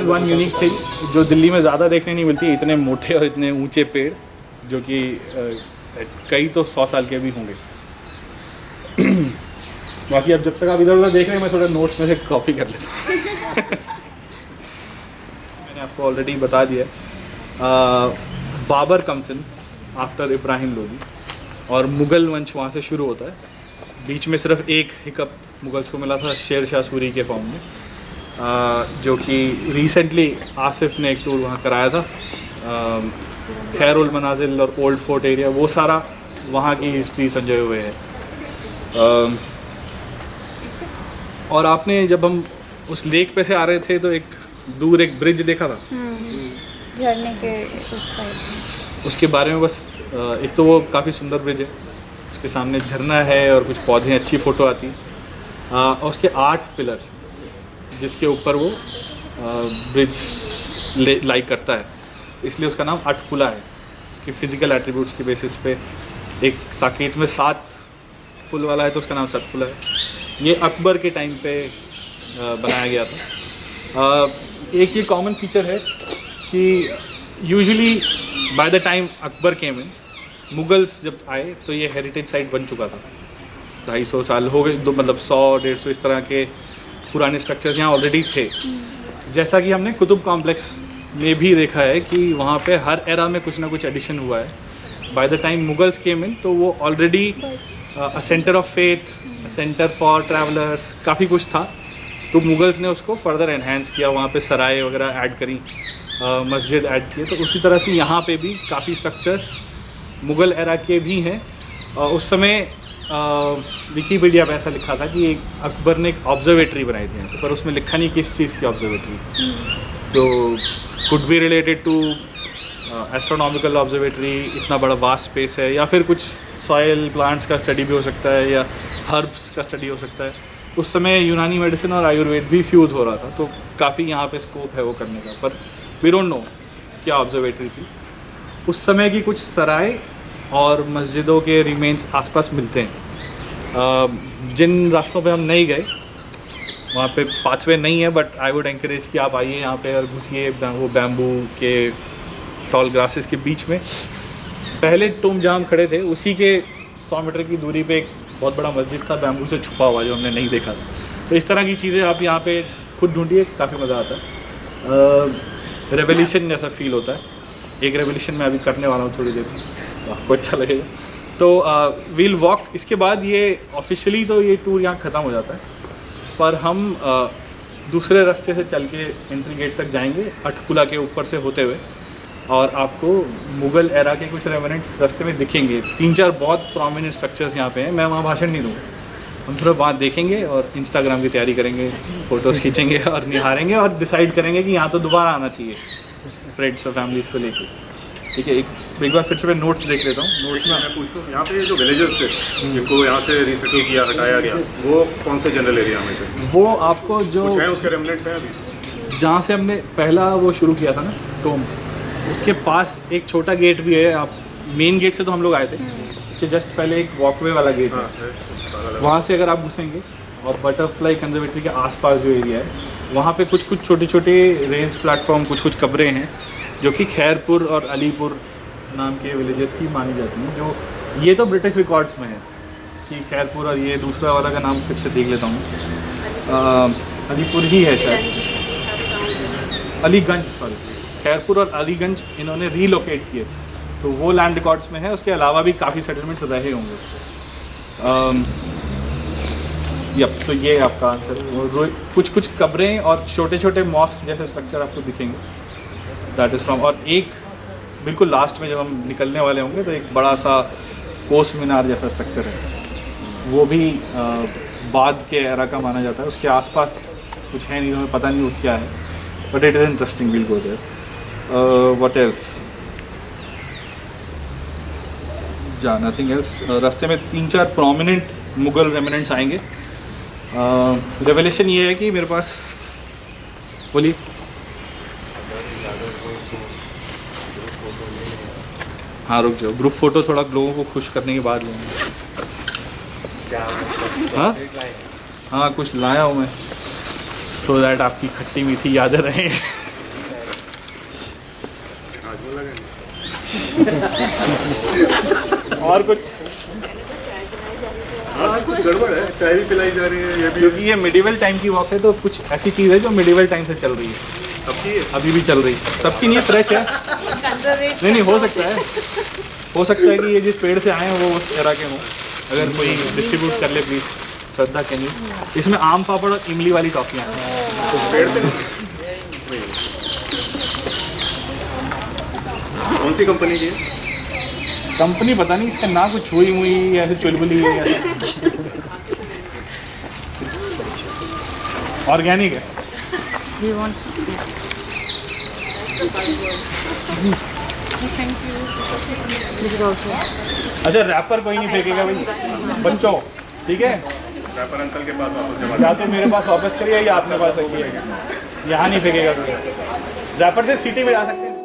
One unique thing जो दिल्ली में ज़्यादा देखने नहीं मिलती, इतने मोटे और इतने ऊंचे पेड़, जो कि कई तो 100 साल के भी होंगे। बाकी अब जब तक आप इधर उधर देख रहे हैं, मैं थोड़ा नोट्स में से कॉपी कर लेता हूँ। मैंने आपको ऑलरेडी बता दिया, Babar comes in after Ibrahim Lodhi, और मुग़ल वंश वहाँ से शुरू होता है। बीच में सिर्फ एक हिकअप मुगल्स को मिला था, शेर शाह सूरी के फॉर्म में, जो कि रिसेंटली आसिफ ने एक टूर वहाँ कराया था। खैरुल मनाजिल और ओल्ड फोर्ट एरिया, वो सारा वहाँ की हिस्ट्री संजोए हुए है। और आपने, जब हम उस लेक पे से आ रहे थे तो एक दूर एक ब्रिज देखा था, झरने के उस साइड। उसके बारे में बस, एक तो वो काफ़ी सुंदर ब्रिज है, उसके सामने झरना है और कुछ पौधे, अच्छी फ़ोटो आती है। और उसके 8 पिलर्स जिसके ऊपर वो ब्रिज लाइक करता है, इसलिए उसका नाम अटकुला है। उसकी फ़िज़िकल एट्रीब्यूट्स के बेसिस पे, एक साकेत में 7 पुल वाला है तो उसका नाम सतपुला है। ये अकबर के टाइम पे बनाया गया था। एक ये कॉमन फीचर है कि usually by the time Akbar came in, Mughals जब आए तो ये हेरिटेज साइट बन चुका था। 250 साल हो गए, मतलब 100-150 इस तरह के पुराने स्ट्रक्चर्स यहाँ ऑलरेडी थे। जैसा कि हमने कुतुब कॉम्प्लेक्स में भी देखा है कि वहाँ पे हर एरा में कुछ ना कुछ एडिशन हुआ है। बाय द टाइम मुगल्स केम इन तो वो already a centre of faith, centre for travellers, काफ़ी कुछ था। तो मुगल्स ने उसको फर्दर एनहेंस किया, वहाँ पे सराय वगैरह ऐड करी, मस्जिद ऐड किए। तो उसी तरह से यहाँ पे भी काफ़ी स्ट्रक्चर्स मुग़ल एरा के भी हैं। उस समय विकीपीडिया पे ऐसा लिखा था कि एक अकबर ने एक ऑब्जर्वेटरी बनाई थी, पर उसमें लिखा नहीं किस चीज़ की ऑब्जर्वेटरी, तो could be related to astronomical observatory, इतना बड़ा वास्ट स्पेस है, या फिर कुछ सॉयल प्लांट्स का स्टडी भी हो सकता है, या हर्ब्स का स्टडी हो सकता है। उस समय यूनानी मेडिसिन और आयुर्वेद भी फ्यूज़ हो रहा था, तो काफ़ी यहाँ पे स्कोप है वो करने का, पर वी डोंट नो क्या ऑब्जर्वेटरी थी। उस समय की कुछ सराय और मस्जिदों के रिमेन्स आसपास मिलते हैं। जिन रास्तों पे हम नहीं गए वहाँ पे पाथवे नहीं है, बट आई वुड एनकरेज कि आप आइए यहाँ पे और घुसिए वो बैम्बू के टॉल ग्रासेस के बीच में। पहले टूम जहाँ हम खड़े थे उसी के 100 मीटर की दूरी पे एक बहुत बड़ा मस्जिद था बैम्बू से छुपा हुआ, जो हमने नहीं देखा था। तो इस तरह की चीज़ें आप यहाँ पे खुद ढूंढिए, काफ़ी मज़ा आता है। रेवोल्यूशन जैसा फील होता है। एक रेवोल्यूशन मैं अभी करने वाला हूँ थोड़ी देर में, तो आपको अच्छा लगेगा। तो वील वॉक, इसके बाद ये ऑफिशियली तो ये टूर यहाँ ख़त्म हो जाता है, पर हम दूसरे रास्ते से चल के एंट्री गेट तक जाएंगे अठपुला के ऊपर से होते हुए, और आपको मुग़ल एरा के कुछ रेमिनेंट्स रास्ते में दिखेंगे। 3-4 बहुत प्रोमिनेंट स्ट्रक्चर्स यहाँ पे हैं। मैं वहाँ भाषण नहीं दूँगा, हम थोड़ा वहाँ देखेंगे और इंस्टाग्राम की तैयारी करेंगे, फ़ोटोज़ खींचेंगे और निहारेंगे और डिसाइड करेंगे कि यहाँ तो दोबारा आना चाहिए फ्रेंड्स और फैमिलीज़ को लेके। ठीक है, एक बार फिर से मैं नोट्स देख लेता हूँ। नोट्स में मैं पूछूँ, यहाँ पे जो विलेजर्स थे जिनको यहाँ से रिसेटल किया, हटाया गया, वो कौन से जनरल एरिया में थे? वो आपको जो कुछ हैं उसके रेमिनेंट्स हैं अभी? जहाँ से हमने पहला वो शुरू किया था ना टोम, उसके पास एक छोटा गेट भी है। आप मेन गेट से तो हम लोग आए थे, उसके जस्ट पहले एक वॉकवे वाला गेट है, वहाँ से अगर आप घुसेंगे और बटरफ्लाई कंजर्वेटरी के आसपास जो एरिया है वहाँ पे कुछ कुछ छोटे छोटे रेंज प्लेटफॉर्म, कुछ कुछ कब्रें हैं जो कि खैरपुर और अलीपुर नाम के विलेजेस की मानी जाती हैं। जो ये तो ब्रिटिश रिकॉर्ड्स में है कि खैरपुर, और ये दूसरा वाला का नाम फिर से देख लेता हूँ, अलीपुर ही है शायद, अलीगंज, सॉरी, खैरपुर और अलीगंज इन्होंने रीलोकेट किए, तो वो लैंड रिकॉर्ड्स में है। उसके अलावा भी काफ़ी सेटलमेंट्स रहे होंगे। यप, तो ये आपका आंसर। कुछ कुछ कब्रें और छोटे छोटे मॉस्क जैसे स्ट्रक्चर आपको दिखेंगे, दैट इज़ फ्रॉम। और एक बिल्कुल लास्ट में जब हम निकलने वाले होंगे तो एक बड़ा सा कोस मीनार जैसा स्ट्रक्चर है, वो भी बाद के एरा का माना जाता है। उसके आसपास कुछ है नहीं, हमें पता नहीं वो क्या है, but it is interesting, will go there. What else? जा नथिंग एल्स। रास्ते में 3-4 प्रोमिनेंट मुग़ल रेमिनेंट्स आएंगे। रेवोल्यूशन ये है कि मेरे पास, बोलिए। हाँ रुक जाओ, ग्रुप फोटो थोड़ा लोगों को खुश करने के बाद लेंगे। हाँ हाँ, कुछ लाया हूँ मैं, सो दैट आपकी खट्टी मीठी यादें रहें। और कुछ कुछ गड़बड़ है, चाय भी पिलाई जा रही है, ये भी क्योंकि ये मिडिवल टाइम की वॉक है, तो कुछ ऐसी चीज़ है जो मिडिवल टाइम से चल रही है, सबकी अभी भी चल रही है। सबकी नहीं, फ्रेश है। नहीं, हो सकता है कि ये जिस पेड़ से आए हैं वो उस एरा के हों। अगर कोई डिस्ट्रीब्यूट कर ले प्लीज़। Shraddha, can you? इसमें आम पापड़ और इमली वाली टॉफियाँ हैं। तो पेड़ से कौन सी कंपनी की है? कंपनी पता नहीं, इसका ना कुछ हुई हुई ऐसे चुलबुली है, ऑर्गेनिक है। He wants अच्छा, रैपर कोई नहीं फेंकेगा भाई बच्चों, ठीक है? रैपर अंकल के पास वापस जमा। या तो मेरे पास वापस करिए या अपने पास रखिए, यहाँ नहीं फेंकेगा कोई। रैपर से सीटी में जा सकते हैं।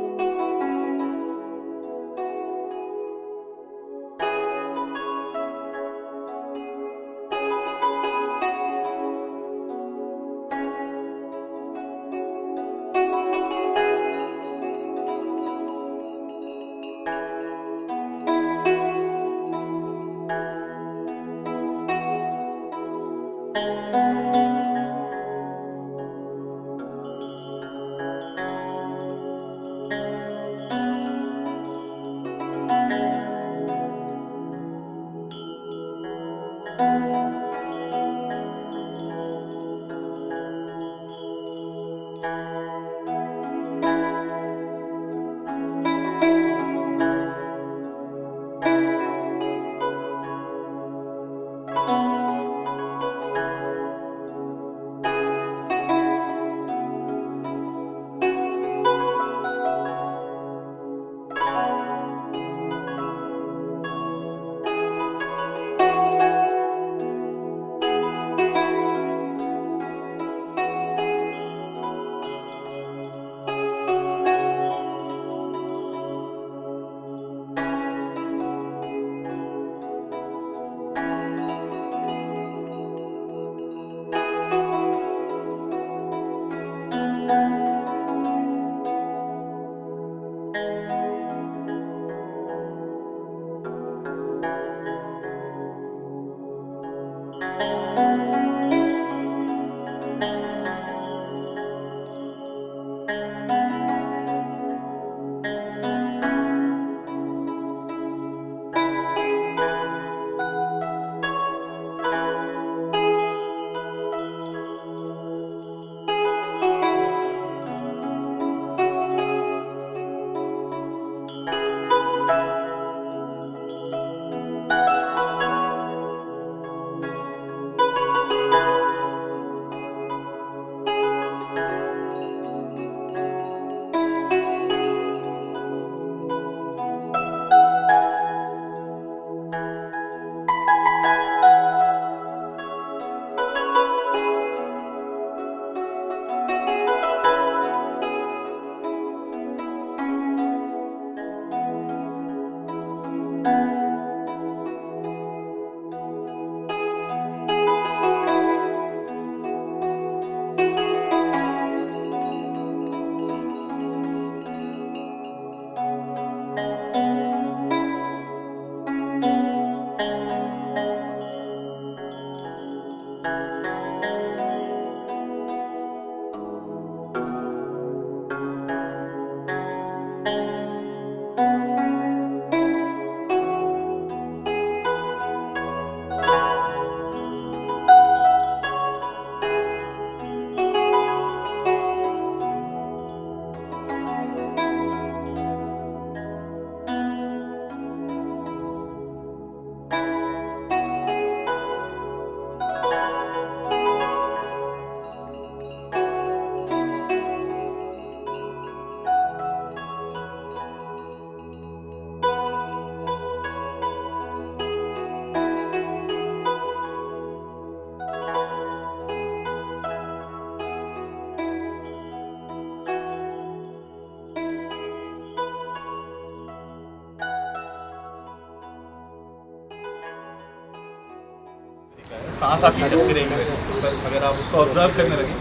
सांस आपकी चलती रहेगी वैसे, पर अगर आप उसको ऑब्जर्व करने लगे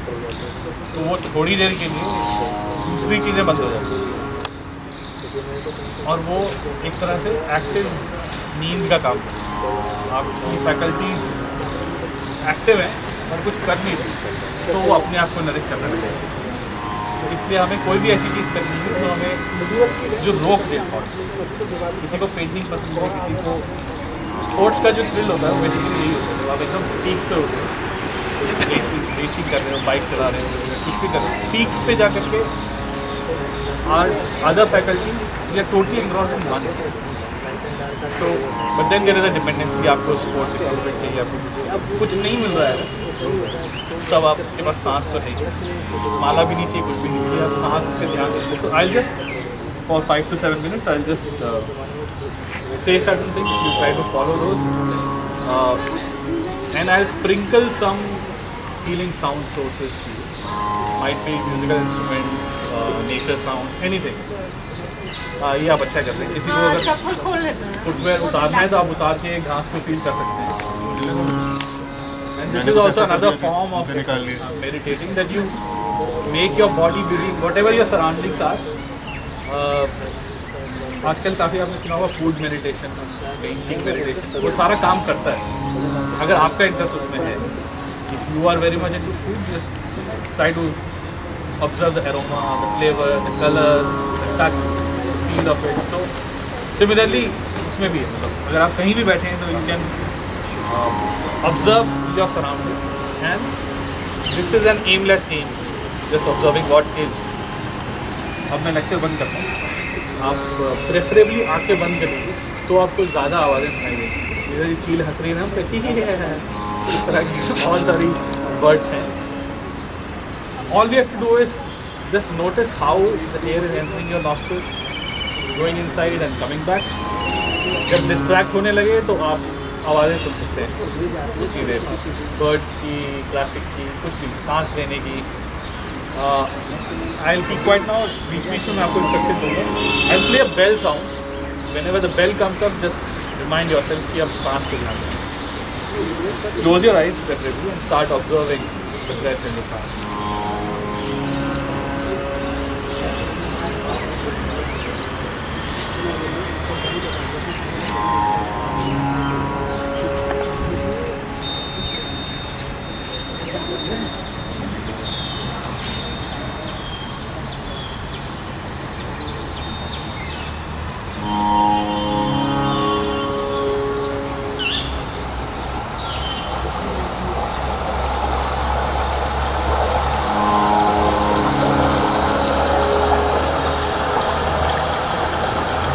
तो वो थोड़ी देर के लिए दूसरी चीज़ें बंद हो जाती हैं और वो एक तरह से एक्टिव नींद का काम करती है। आपकी फैकल्टीज एक्टिव हैं और कुछ कर नहीं रहे तो वो अपने आप को नरिश करने लगेगा। तो इसलिए हमें कोई भी ऐसी चीज़ करनी है तो हमें जो रोक दे थॉट्स, किसी को पेंटिंग पसंद है, किसी को स्पोर्ट्स का जो थ्रिल होता है बेसिकली यही होता है जब आप एकदम पीक पे होते हो, रेसिंग कर रहे हो, बाइक चला रहे हो, कुछ भी कर रहे हो, पीक पे जा करके अदर फैकल्टीज या टोटली एनरोल्ड इन वन। तो but then there is a dependency, आपको स्पोर्ट्स इक्विपमेंट चाहिए, आपको कुछ नहीं मिल रहा है तब आपके पास सांस तो है, माला भी नहीं चाहिए, कुछ भी नहीं चाहिए, आप सांस पे ध्यान देते। सो I just for 5 to 7 minutes I'll just say certain things, you try to follow those, and I'll sprinkle some healing sound sources to you. Might be musical instruments, nature sounds, anything. ये आप अच्छा कर रहे हैं। किसी को अगर footwear उतारना है तो आप उतार के घास को फील कर सकते हैं। And this is also another form of meditating, that you make your body busy, whatever your surroundings are. आजकल काफ़ी आपने सुना होगा फूड मेडिटेशन, पेंटिंग मेडिटेशन, वो सारा काम करता है अगर आपका इंटरेस्ट उसमें है। If you are very much into food, just try to observe the aroma, the flavour, the colours, the touch, feel of it. So similarly उसमें भी है, मतलब अगर आप कहीं भी बैठे हैं तो you can observe your surroundings, and this is an aimless aim, just observing what is. अब मैं लेक्चर बंद करता हूँ, आप प्रेफरेबली आंखें बंद करेंगे तो आपको ज़्यादा आवाज़ें सुनाई देंगी। इधर ये चील हंस रही है ना, इस तरह की बहुत सारी बर्ड्स हैं। All we have to do is just notice how the air is entering your nostrils, going inside and coming back. जब डिस्ट्रैक्ट होने लगे तो आप आवाज़ें सुन सकते हैं धीरे, बर्ड्स की, ट्रैफिक की, कुछ भी, सांस लेने की। I'll be quiet now, बीच बीच में मैं आपको इंस्ट्रक्शन दूंगा। I'll play a bell sound. Whenever the bell comes up, just remind yourself कि अब सांस पे ध्यान दें। Close your eyes preferably and start observing the breath in the sound.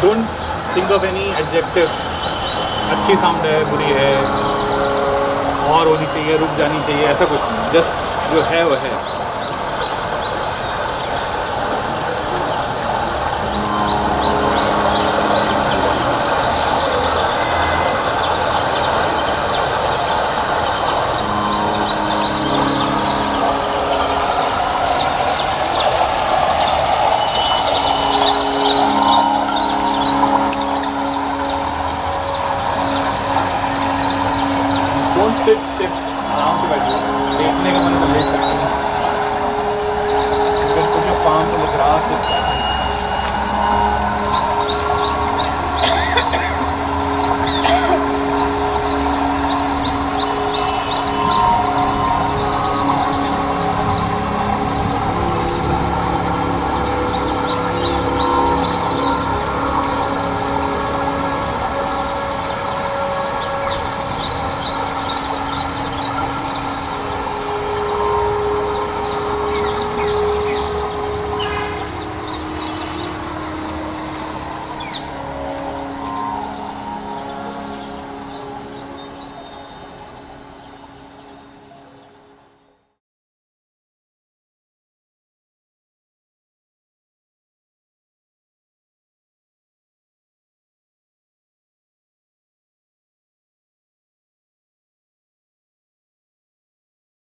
Don't think of any adjectives, अच्छी sound है, बुरी है, और होनी चाहिए, रुक जानी चाहिए, ऐसा कुछ नहीं। जस्ट जो है वो है। Don't sit stiff.